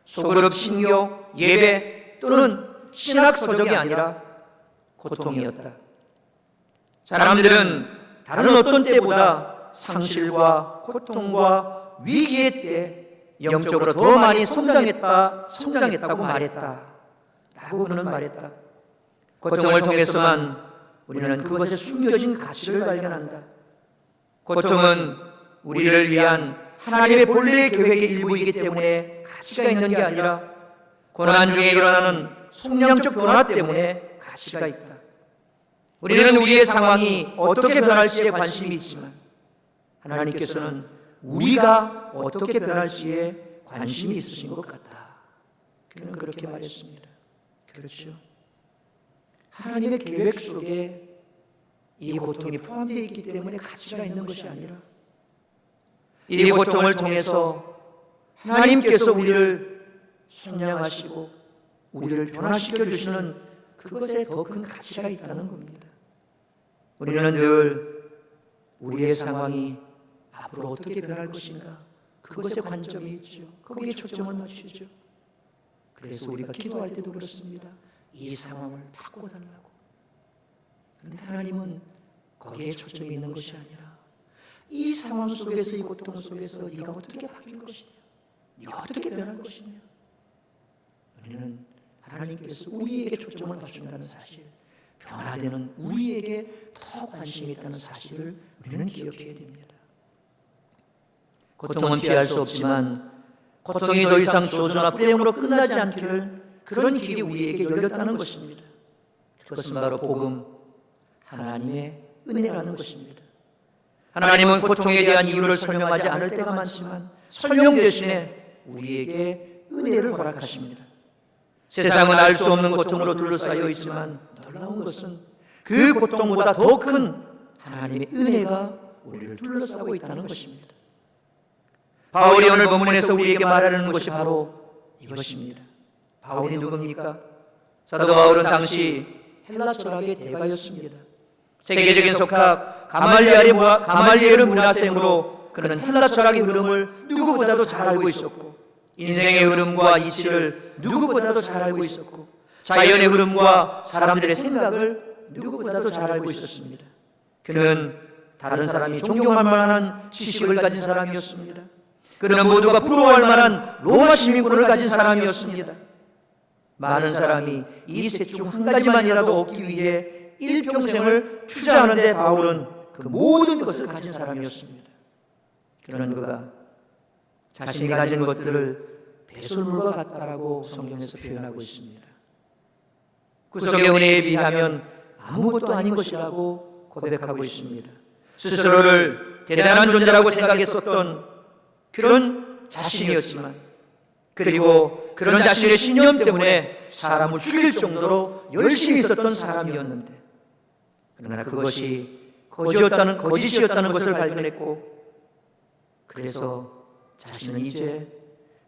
소그룹 신교, 예배 또는 신학 서적이 아니라 고통이었다. 사람들은 다른 어떤 때보다 상실과 고통과 위기의 때 영적으로 더 많이 성장했다고 말했다. 라고 그는 말했다. 고통을 통해서만 우리는 그것에 숨겨진 가치를 발견한다. 고통은 우리를 위한 하나님의 본래의 계획의 일부이기 때문에 가치가 있는 게 아니라 고난 중에 일어나는 속량적 변화 때문에 가치가 있다. 우리는 우리의 상황이 어떻게 변할지에 관심이 있지만 하나님께서는 우리가 어떻게 변할지에 관심이 있으신 것 같다. 그는 그렇게 말했습니다. 그렇죠. 하나님의 계획 속에 이 고통이 포함되어 있기 때문에 가치가 있는 것이 아니라 이 고통을 통해서 하나님께서 우리를 속량하시고 우리를 변화시켜 주시는 그것에 더 큰 가치가 있다는 겁니다. 우리는 늘 우리의 상황이 앞으로 어떻게 변할 것인가 그것에 관점이 있죠. 거기에 초점을 맞추죠. 그래서 우리가 기도할 때도 그렇습니다. 이 상황을 바꿔달라고. 그런데 하나님은 거기에 초점이 있는 것이 아니라 이 상황 속에서 이 고통 속에서 네가 어떻게 바뀔 것이냐, 네가 어떻게 변할 것이냐. 우리는 하나님께서 우리에게 초점을 맞춘다는 사실, 변화되는 우리에게 더 관심이 있다는 사실을 우리는 기억해야 됩니다. 고통은 피할 수 없지만 고통이 더 이상 저주나 불행으로 끝나지 않기를 그런 길이 우리에게 열렸다는 것입니다. 그것은 바로 복음, 하나님의 은혜라는 것입니다. 하나님은 고통에 대한 이유를 설명하지 않을 때가 많지만 설명 대신에 우리에게 은혜를 허락하십니다. 세상은 알 수 없는 고통으로 둘러싸여 있지만 놀라운 것은 그 고통보다 더 큰 하나님의 은혜가 우리를 둘러싸고 있다는 것입니다. 바울이 오늘 본문에서 우리에게 말하는 것이 바로 이것입니다. 바울이 누굽니까? 사도 바울은 당시 헬라 철학의 대가였습니다. 세계적인 속학 가말리엘의 문화생으로 그는 헬라 철학의 흐름을 누구보다도 잘 알고 있었고, 인생의 흐름과 이치를 누구보다도 잘 알고 있었고, 자연의 흐름과 사람들의 생각을 누구보다도 잘 알고 있었습니다. 그는 다른 사람이 존경할 만한 지식을 가진 사람이었습니다. 그는 모두가 부러워할 만한 로마 시민권을 가진 사람이었습니다. 많은 사람이 이 셋 중 한 가지만이라도 얻기 위해 일평생을 투자하는데 바울은 그 모든 것을 가진 사람이었습니다. 그런 그가 자신이 가진 것들을 배설물과 같다라고 성경에서 표현하고 있습니다. 구속의 은혜에 비하면 아무것도 아닌 것이라고 고백하고 있습니다. 스스로를 대단한 존재라고 생각했었던 그런 자신이었지만, 그리고 그런 자신의 신념 때문에 사람을 죽일 정도로 열심히 있었던 사람이었는데, 그러나 그것이 거짓이었다는 것을 발견했고, 그래서 자신은 이제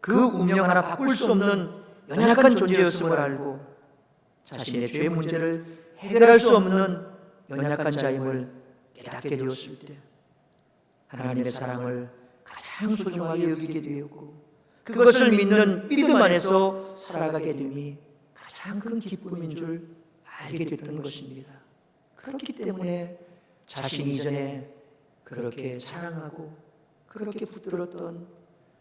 그 운명 하나 바꿀 수 없는 연약한 존재였음을 알고, 자신의 죄의 문제를 해결할 수 없는 연약한 자임을 깨닫게 되었을 때 하나님의 사랑을 가장 소중하게 여기게 되었고, 그것을 믿는 믿음 안에서 살아가게 됨이 가장 큰 기쁨인 줄 알게 됐던 것입니다. 그렇기 때문에 자신이 이전에 그렇게 자랑하고 그렇게 붙들었던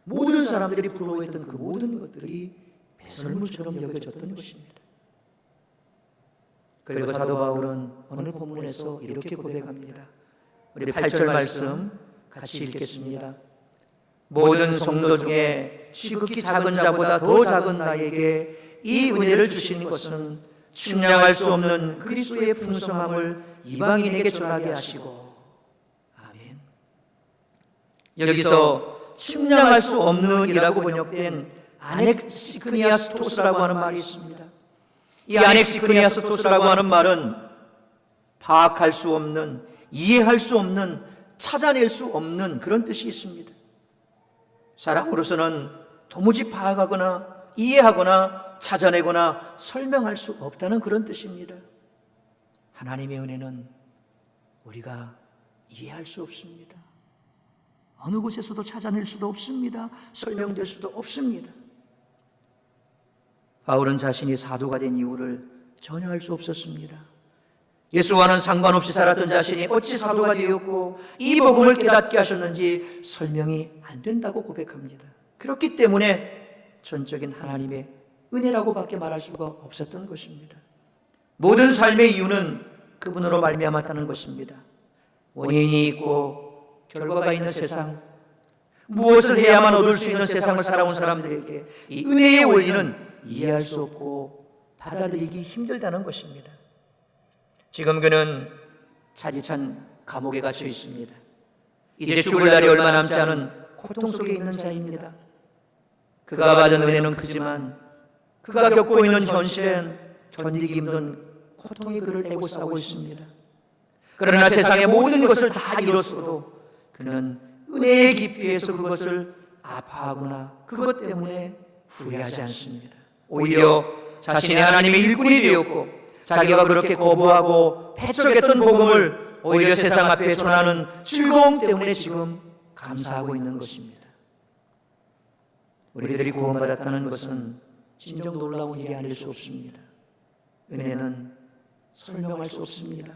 모든 사람들이 부러워했던 그 모든 것들이 배설물처럼 여겨졌던 것입니다. 그리고 사도 바울은 오늘 본문에서 이렇게 고백합니다. 우리 8절 말씀 같이 읽겠습니다. 모든 성도 중에 지극히 작은 자보다 더 작은 나에게 이 은혜를 주시는 것은 측량할 수 없는 그리스도의 풍성함을 이방인에게 전하게 하시고. 아멘. 여기서 측량할 수 없는 이라고 번역된 아넥시크니아스토스라고 하는 말이 있습니다. 이 아넥시크니아스토스라고 하는 말은 파악할 수 없는, 이해할 수 없는, 찾아낼 수 없는 그런 뜻이 있습니다. 사람으로서는 도무지 파악하거나 이해하거나 찾아내거나 설명할 수 없다는 그런 뜻입니다. 하나님의 은혜는 우리가 이해할 수 없습니다. 어느 곳에서도 찾아낼 수도 없습니다. 설명될 수도 없습니다. 바울은 자신이 사도가 된 이유를 전혀 알 수 없었습니다. 예수와는 상관없이 살았던 자신이 어찌 사도가 되었고 이 복음을 깨닫게 하셨는지 설명이 안 된다고 고백합니다. 그렇기 때문에 전적인 하나님의 은혜라고밖에 말할 수가 없었던 것입니다. 모든 삶의 이유는 그분으로 말미암았다는 것입니다. 원인이 있고 결과가 있는 세상, 무엇을 해야만 얻을 수 있는 세상을 살아온 사람들에게 이 은혜의 원리는 이해할 수 없고 받아들이기 힘들다는 것입니다. 지금 그는 차디찬 감옥에 갇혀 있습니다. 이제 죽을 날이 얼마 남지 않은 고통 속에 있는 자입니다. 그가 받은 은혜는 크지만 그가 겪고 있는 현실엔 견디기 힘든 고통이 그를 애고싸고 있습니다. 그러나 세상의 모든 것을 다 잃었어도 그는 은혜의 깊이에서 그것을 아파하거나 그것 때문에 후회하지 않습니다. 오히려 자신이 하나님의 일꾼이 되었고 자기가 그렇게 거부하고 배척했던 복음을 오히려 세상 앞에 전하는 즐거움 때문에 지금 감사하고 있는 것입니다. 우리들이 구원받았다는 것은 진정 놀라운 일이 아닐 수 없습니다. 은혜는 설명할 수 없습니다.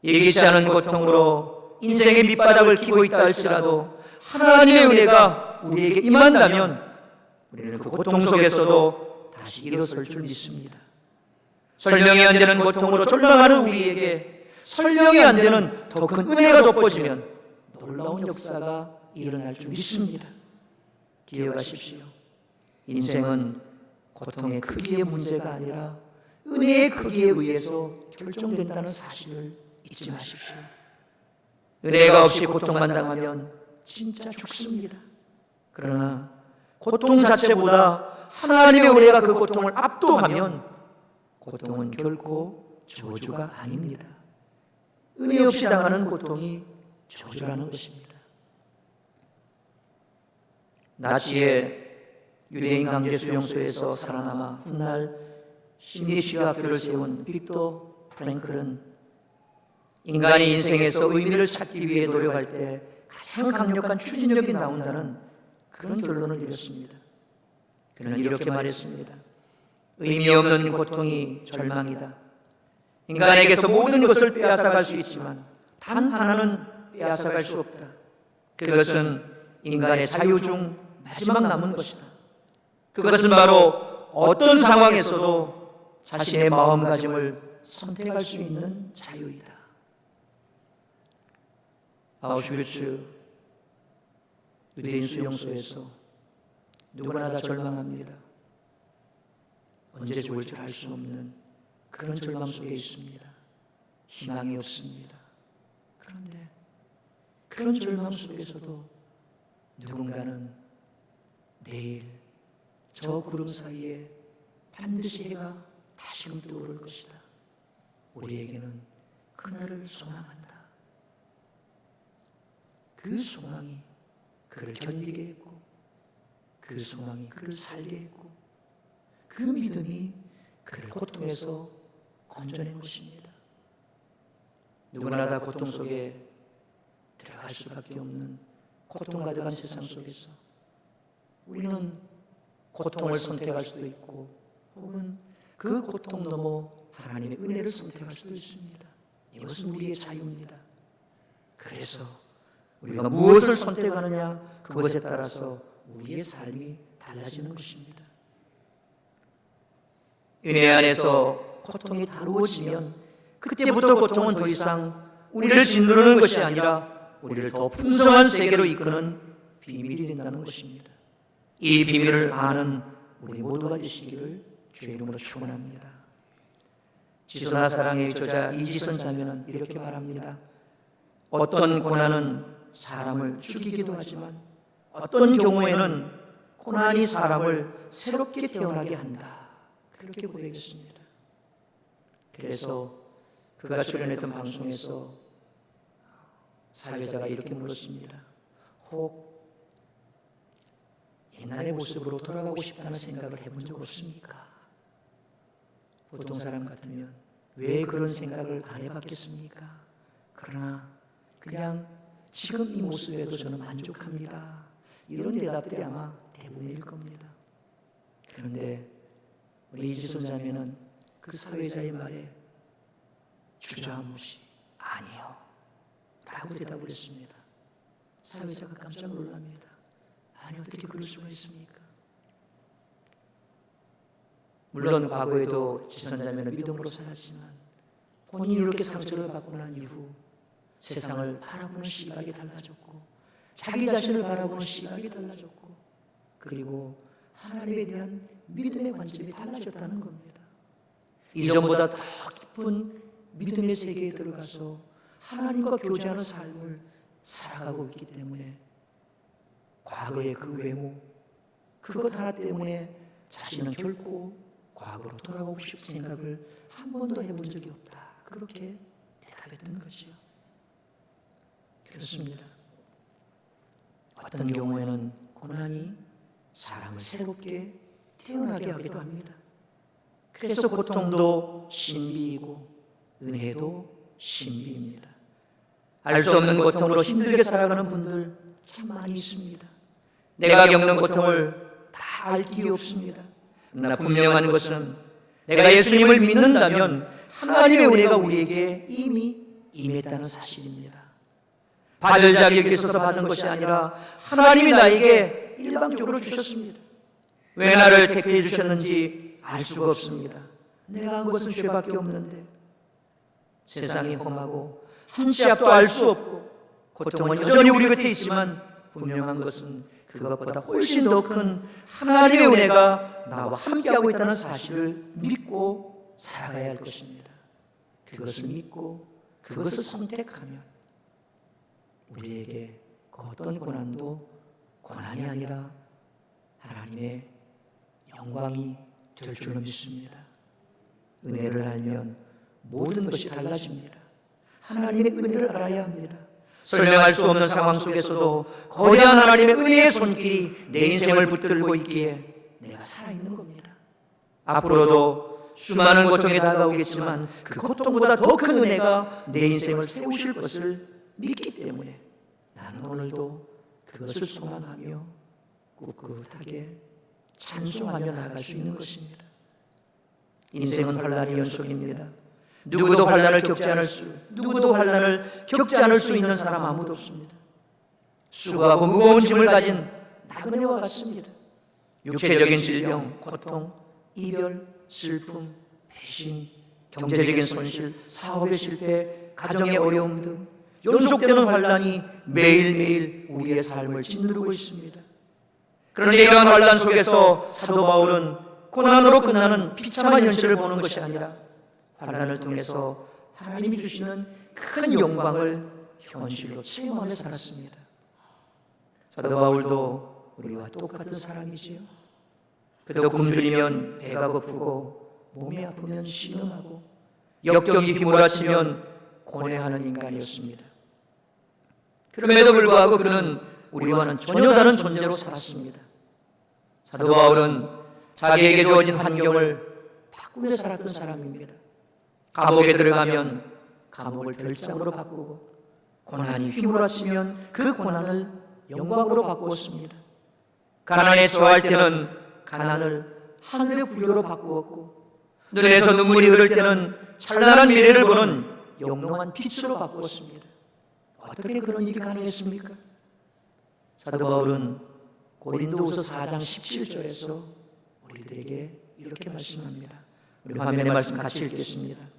예기치 않은 고통으로 인생의 밑바닥을 기고 있다 할지라도 하나님의 은혜가 우리에게 임한다면 우리는 그 고통 속에서도 다시 일어설 줄 믿습니다. 설명이 안 되는 고통으로 절망하는 우리에게 설명이 안 되는 더 큰 은혜가 덮어지면 놀라운 역사가 일어날 줄 믿습니다. 기억하십시오. 인생은 고통의 크기의 문제가 아니라 은혜의 크기에 의해서 결정된다는 사실을 잊지 마십시오. 은혜가 없이 고통만 당하면 진짜 죽습니다. 그러나 고통 자체보다 하나님의 은혜가 그 고통을 압도하면 고통은 결코 저주가 아닙니다. 은혜 없이 당하는 고통이 저주라는 것입니다. 나치의 유대인 강제 수용소에서 살아남아 훗날 심리치료학교를 세운 빅터 프랭클은 인간이 인생에서 의미를 찾기 위해 노력할 때 가장 강력한 추진력이 나온다는 그런 결론을 내렸습니다. 그는 이렇게 말했습니다. 의미 없는 고통이 절망이다. 인간에게서 모든 것을 빼앗아갈 수 있지만 단 하나는 빼앗아갈 수 없다. 그것은 인간의 자유 중 마지막 남은 것이다. 그것은 바로 어떤 상황에서도 자신의 마음가짐을 선택할 수 있는 자유이다. 아우슈비츠 유대인 수용소에서 누구나 다 절망합니다. 언제 좋을 줄 알 수 없는 그런 절망 속에 있습니다. 희망이 없습니다. 그런데 그런 절망 속에서도 누군가는 내일 저 구름 사이에 반드시 해가 다시금 떠오를 것이다. 우리에게는 그날을 소망한다. 그 소망이 그를 견디게 했고, 그 소망이 그를 살게 했고, 그 믿음이 그를 고통에서 건져낸 것입니다. 누구나 다 고통 속에 들어갈 수밖에 없는 고통 가득한 세상 속에서 우리는 고통을 선택할 수도 있고, 혹은 그 고통 넘어 하나님의 은혜를 선택할 수도 있습니다. 이것은 우리의 자유입니다. 그래서 우리가 무엇을 선택하느냐, 그것에 따라서 우리의 삶이 달라지는 것입니다. 은혜 안에서 고통이 다루어지면 그때부터 고통은 더 이상 우리를 짓누르는 것이 아니라 우리를 더 풍성한 세계로 이끄는 비밀이 된다는 것입니다. 이 비밀을 아는 우리 모두가 되시기를 주의 이름으로 축원합니다. 지선아 사랑의 저자 이지선 자매는 이렇게 말합니다. 어떤 고난은 사람을 죽이기도 하지만 어떤 경우에는 고난이 사람을 새롭게 태어나게 한다. 그렇게 고백했습니다. 그래서 그가 출연했던 방송에서 사회자가 이렇게 물었습니다. 혹 옛날의 모습으로 돌아가고 싶다는 생각을 해본 적 없습니까? 보통 사람 같으면 왜 그런 생각을 안 해봤겠습니까? 그러나 그냥 지금 이 모습에도 저는 만족합니다. 이런 대답들이 아마 대부분일 겁니다. 그런데 우리 이지선 자매는 그 사회자의 말에 주저함없이 아니요 라고 대답을 했습니다. 사회자가 깜짝 놀랍니다. 아니, 어떻게 그럴 수가 있습니까? 물론 과거에도 지선 자매는 믿음으로 살았지만 본인이 이렇게 상처를 받고 난 이후 세상을 바라보는 시각이 달라졌고, 자기 자신을 바라보는 시각이 달라졌고, 그리고 하나님에 대한 믿음의 관점이 달라졌다는 겁니다. 이전보다 더 깊은 믿음의 세계에 들어가서 하나님과 교제하는 삶을 살아가고 있기 때문에 과거의 그 외모, 그것 하나 때문에 자신은 결코 과거로 돌아가고 싶은 생각을 한 번도 해본 적이 없다. 그렇게 대답했던 거죠. 그렇습니다. 어떤 경우에는 고난이 사람을 새롭게 태어나게 하기도 합니다. 그래서 고통도 신비이고 은혜도 신비입니다. 알 수 없는 고통으로 힘들게 살아가는 분들 참 많이 있습니다. 내가 겪는 고통을 다 알 길이 없습니다. 그러나 분명한 것은 내가 예수님을 믿는다면 하나님의 은혜가 우리에게 이미 임했다는 사실입니다. 받을 자격이 있어서 받은 것이 아니라 하나님이 나에게 일방적으로 주셨습니다. 왜 나를 택해 주셨는지 알 수가 없습니다. 내가 한 것은 죄밖에 없는데 세상이 험하고 한 치 앞도 알 수 없고 고통은 여전히 우리 곁에 있지만 분명한 것은 그것보다 훨씬 더 큰 하나님의 은혜가 나와 함께하고 있다는 사실을 믿고 살아가야 할 것입니다. 그것을 믿고 그것을 선택하면 우리에게 그 어떤 고난도 고난이 아니라 하나님의 영광이 될 줄로 믿습니다. 은혜를 알면 모든 것이 달라집니다. 하나님의 은혜를 알아야 합니다. 설명할 수 없는 상황 속에서도 거대한 하나님의 은혜의 손길이 내 인생을 붙들고 있기에 내가 살아있는 겁니다. 앞으로도 수많은 고통이 다가오겠지만 그 고통보다 더 큰 은혜가 내 인생을 세우실 것을 믿기 때문에 나는 오늘도 그것을 소망하며 꿋꿋하게 찬송하며 나아갈 수 있는 것입니다. 인생은 환난의 연속입니다. 누구도 환난을 겪지 않을 수 있는 사람 아무도 없습니다. 수고하고 무거운 짐을 가진 나그네와 같습니다. 육체적인 질병, 고통, 이별, 슬픔, 배신, 경제적인 손실, 사업의 실패, 가정의 어려움 등 연속되는 환난이 매일매일 우리의 삶을 짓누르고 있습니다. 그런데 이러한 환난 속에서 사도 바울은 고난으로 끝나는 비참한 현실을 보는 것이 아니라 환난을 통해서 하나님이 주시는 큰 영광을 현실로 체험하며 살았습니다. 사도 바울도 우리와 똑같은 사람이지요. 그도 굶주리면 배가 고프고 몸이 아프면 신음하고 역경이 휘몰아치면 고뇌하는 인간이었습니다. 그럼에도 불구하고 그는 우리와는 전혀 다른 존재로 살았습니다. 사도 바울은 자기에게 주어진 환경을 바꾸며 살았던 사람입니다. 감옥에 들어가면 감옥을 별장으로 바꾸고 고난이 휘몰아치면 그 고난을 영광으로 바꾸었습니다. 가난에 처할 때는 가난을 하늘의 부여로 바꾸었고 눈에서 눈물이 흐를 때는 찬란한 미래를 보는 영롱한 빛으로 바꾸었습니다. 어떻게 그런 일이 가능했습니까? 사도 바울은 고린도후서 4장 17절에서 우리들에게 이렇게 말씀합니다. 우리 화면에 말씀 같이 읽겠습니다.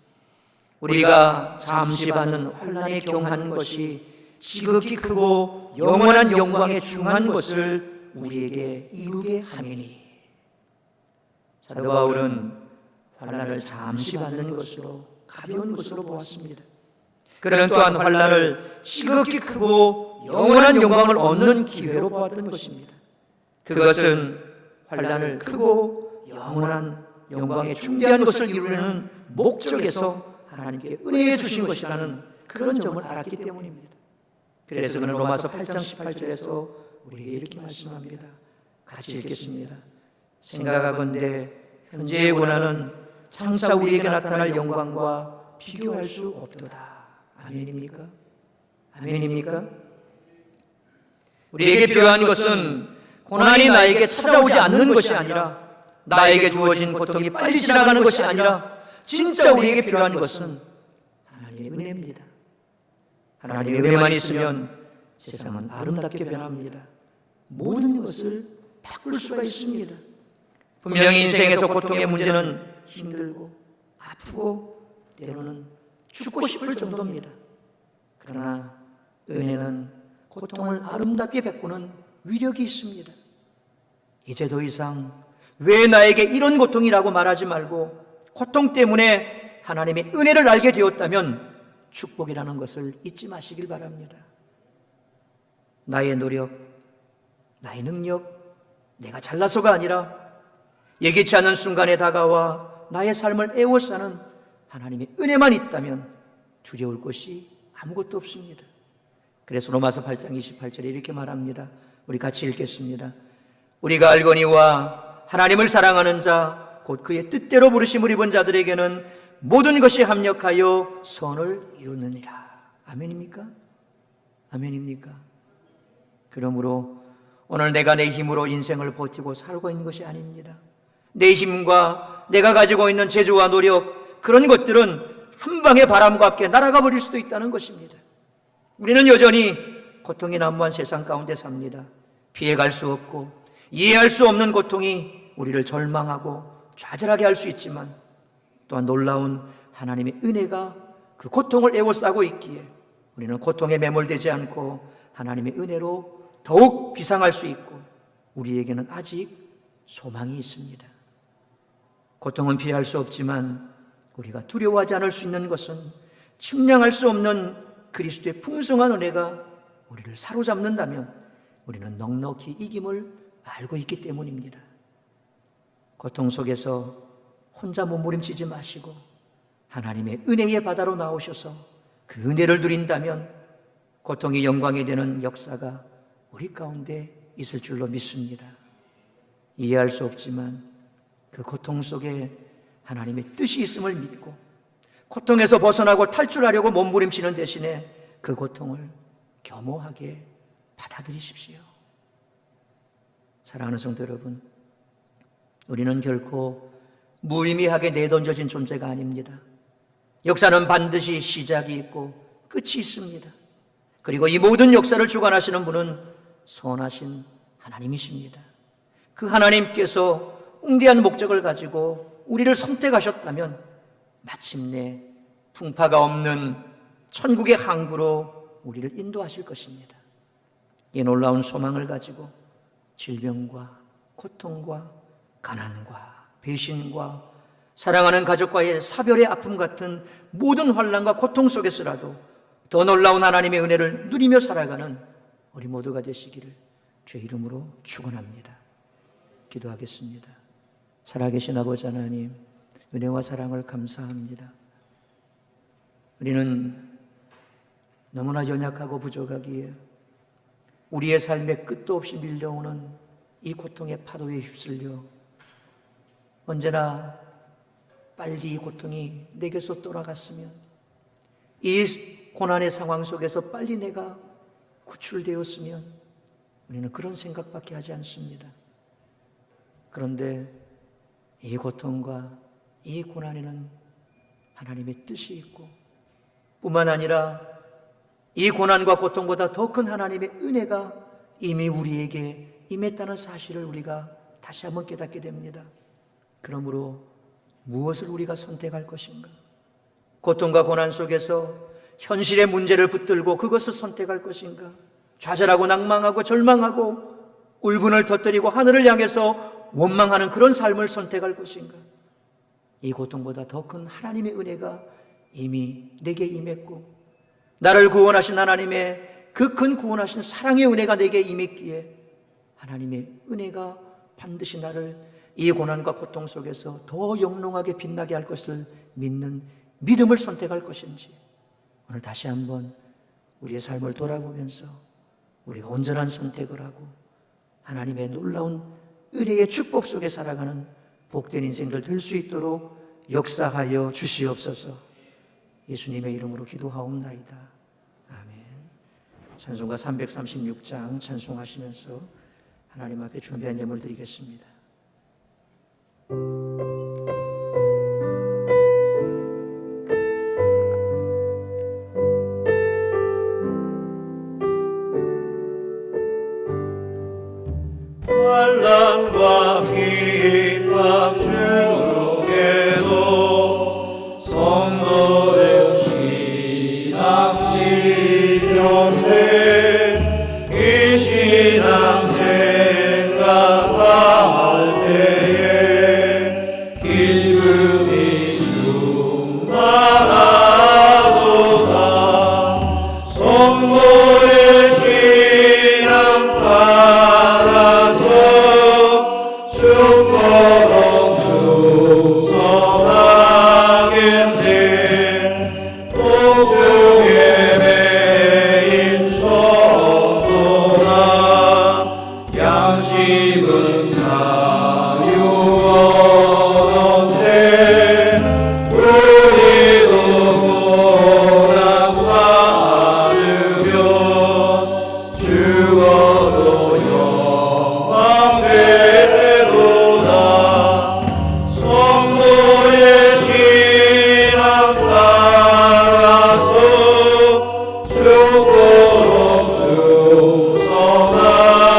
우리가 잠시 받는 환난에 경한 것이 지극히 크고 영원한 영광에 중한 것을 우리에게 이루게 하매니. 사도 바울은 환난을 잠시 받는 것으로 가벼운 것으로 보았습니다. 그는 또한 환난을 지극히 크고 영원한 영광을 얻는 기회로 보았던 것입니다. 그것은 환난을 크고 영원한 영광에 중대한 것을 이루려는 목적에서 하나님께 은혜해 주신 것이라는 그런 점을 알았기 때문입니다. 그래서 그는 로마서 8장 18절에서 우리에게 이렇게 말씀합니다. 같이 읽겠습니다. 생각하건대 현재의 고난은 장차 우리에게 나타날 영광과 비교할 수 없도다. 아멘입니까? 아멘입니까? 우리에게 필요한 것은 고난이 나에게 찾아오지 않는 것이 아니라 나에게 주어진 고통이 빨리 지나가는 것이 아니라 진짜 우리에게 필요한 것은 하나님의 은혜입니다. 하나님의 은혜만 있으면 세상은 아름답게 변합니다. 모든 것을 바꿀 수가 있습니다. 분명히 인생에서 고통의 문제는 힘들고 아프고 때로는 죽고 싶을 정도입니다. 그러나 은혜는 고통을 아름답게 베꾸는 위력이 있습니다. 이제 더 이상 왜 나에게 이런 고통이라고 말하지 말고 고통 때문에 하나님의 은혜를 알게 되었다면 축복이라는 것을 잊지 마시길 바랍니다. 나의 노력, 나의 능력, 내가 잘나서가 아니라 예기치 않은 순간에 다가와 나의 삶을 에워싸는 하나님의 은혜만 있다면 두려울 것이 아무것도 없습니다. 그래서 로마서 8장 28절에 이렇게 말합니다. 우리 같이 읽겠습니다. 우리가 알거니와 하나님을 사랑하는 자 곧 그의 뜻대로 부르심을 입은 자들에게는 모든 것이 합력하여 선을 이루느니라. 아멘입니까? 아멘입니까? 그러므로 오늘 내가 내 힘으로 인생을 버티고 살고 있는 것이 아닙니다. 내 힘과 내가 가지고 있는 재주와 노력, 그런 것들은 한 방의 바람과 함께 날아가 버릴 수도 있다는 것입니다. 우리는 여전히 고통이 난무한 세상 가운데 삽니다. 피해갈 수 없고 이해할 수 없는 고통이 우리를 절망하고 좌절하게 할 수 있지만 또한 놀라운 하나님의 은혜가 그 고통을 에워싸고 있기에 우리는 고통에 매몰되지 않고 하나님의 은혜로 더욱 비상할 수 있고 우리에게는 아직 소망이 있습니다. 고통은 피할 수 없지만 우리가 두려워하지 않을 수 있는 것은 측량할 수 없는 그리스도의 풍성한 은혜가 우리를 사로잡는다면 우리는 넉넉히 이김을 알고 있기 때문입니다. 고통 속에서 혼자 몸부림치지 마시고 하나님의 은혜의 바다로 나오셔서 그 은혜를 누린다면 고통이 영광이 되는 역사가 우리 가운데 있을 줄로 믿습니다. 이해할 수 없지만 그 고통 속에 하나님의 뜻이 있음을 믿고 고통에서 벗어나고 탈출하려고 몸부림치는 대신에 그 고통을 겸허하게 받아들이십시오. 사랑하는 성도 여러분, 우리는 결코 무의미하게 내던져진 존재가 아닙니다. 역사는 반드시 시작이 있고 끝이 있습니다. 그리고 이 모든 역사를 주관하시는 분은 선하신 하나님이십니다. 그 하나님께서 웅대한 목적을 가지고 우리를 선택하셨다면 마침내 풍파가 없는 천국의 항구로 우리를 인도하실 것입니다. 이 놀라운 소망을 가지고 질병과 고통과 가난과 배신과 사랑하는 가족과의 사별의 아픔 같은 모든 환난과 고통 속에서라도 더 놀라운 하나님의 은혜를 누리며 살아가는 우리 모두가 되시기를 주의 이름으로 축원합니다. 기도하겠습니다. 살아계신 아버지 하나님, 은혜와 사랑을 감사합니다. 우리는 너무나 연약하고 부족하기에 우리의 삶에 끝도 없이 밀려오는 이 고통의 파도에 휩쓸려 언제나 빨리 이 고통이 내게서 떠나갔으면, 이 고난의 상황 속에서 빨리 내가 구출되었으면, 우리는 그런 생각밖에 하지 않습니다. 그런데 이 고통과 이 고난에는 하나님의 뜻이 있고, 뿐만 아니라 이 고난과 고통보다 더 큰 하나님의 은혜가 이미 우리에게 임했다는 사실을 우리가 다시 한번 깨닫게 됩니다. 그러므로 무엇을 우리가 선택할 것인가? 고통과 고난 속에서 현실의 문제를 붙들고 그것을 선택할 것인가? 좌절하고 낭망하고 절망하고 울분을 터뜨리고 하늘을 향해서 원망하는 그런 삶을 선택할 것인가? 이 고통보다 더 큰 하나님의 은혜가 이미 내게 임했고, 나를 구원하신 하나님의 그 큰 구원하신 사랑의 은혜가 내게 임했기에 하나님의 은혜가 반드시 나를 이 고난과 고통 속에서 더 영롱하게 빛나게 할 것을 믿는 믿음을 선택할 것인지, 오늘 다시 한번 우리의 삶을 돌아보면서 우리가 온전한 선택을 하고 하나님의 놀라운 은혜의 축복 속에 살아가는 복된 인생들 될 수 있도록 역사하여 주시옵소서. 예수님의 이름으로 기도하옵나이다. 아멘. 찬송가 336장 찬송하시면서 하나님 앞에 준비한 예물 드리겠습니다.
환난과 핍박 중에도 성도된 신앙 지존해 이 신앙 생각할 때에 기쁨이 충만하도다. 성도의 신앙 죽도록 축성하겠네. 복중의 매인 소도나 양식은 자유 얻었네. 우리도 고난 받으면 죽어도 원수도 살아나겠네.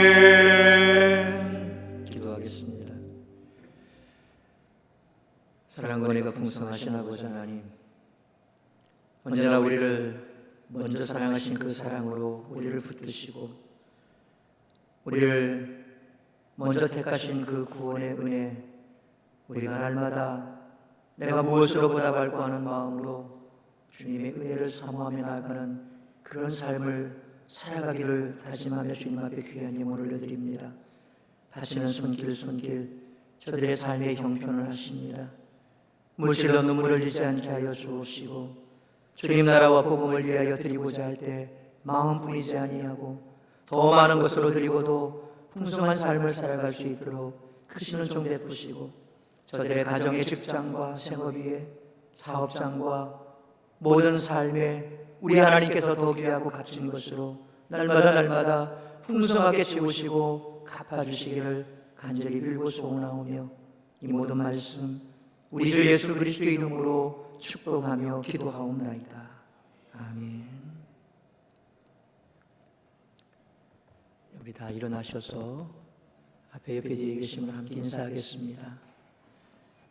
아멘.
기도하겠습니다. 사랑과 은혜가 풍성하신 아버지 하나님, 언제나 우리를 먼저 사랑하신 그 사랑으로 우리를 붙드시고 우리를 먼저 택하신 그 구원의 은혜, 우리가 날마다 내가 무엇으로 보답할까 하는 마음으로 주님의 은혜를 사모하며 나아가는 그런 삶을 살아가기를 다짐하며 주님 앞에 귀한 예물을 올려드립니다. 바치는 손길 저들의 삶의 형편을 하십니다. 물질로 눈물을 흘리지 않게 하여 주옵시고 주님 나라와 복음을 위하여 드리고자 할 때 마음뿐이지 아니하고 더 많은 것으로 드리고도 풍성한 삶을 살아갈 수 있도록 크시는 종 베푸시고 저들의 가정의 직장과 생업 위에 사업장과 모든 삶에 우리 하나님께서 더 귀하고 값진 것으로 날마다 풍성하게 채우시고 갚아주시기를 간절히 빌고 소원하오며 이 모든 말씀 우리 주 예수 그리스도의 이름으로 축복하며 기도하옵나이다. 아멘. 우리 다 일어나셔서 앞에 옆에 뒤에 계신 분 함께 인사하겠습니다.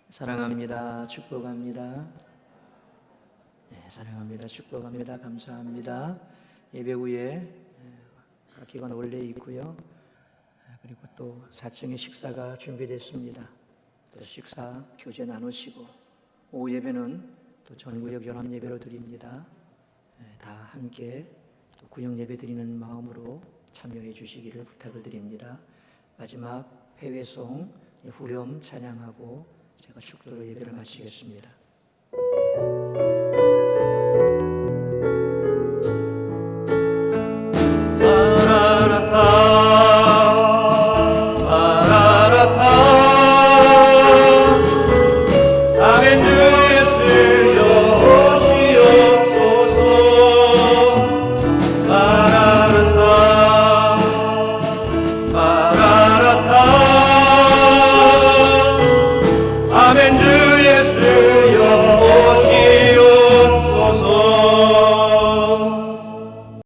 사랑합니다. 축복합니다. 네, 사랑합니다. 축복합니다. 감사합니다. 예배 후에 악기관 원래 있고요. 그리고 또 4층에 식사가 준비됐습니다. 또 식사 교제 나누시고 오후 예배는 또 전구역 연합 예배로 드립니다. 다 함께 또 구역 예배 드리는 마음으로 참여해 주시기를 부탁을 드립니다. 마지막 회외송 후렴 찬양하고 제가 축도로 예배를 마치겠습니다.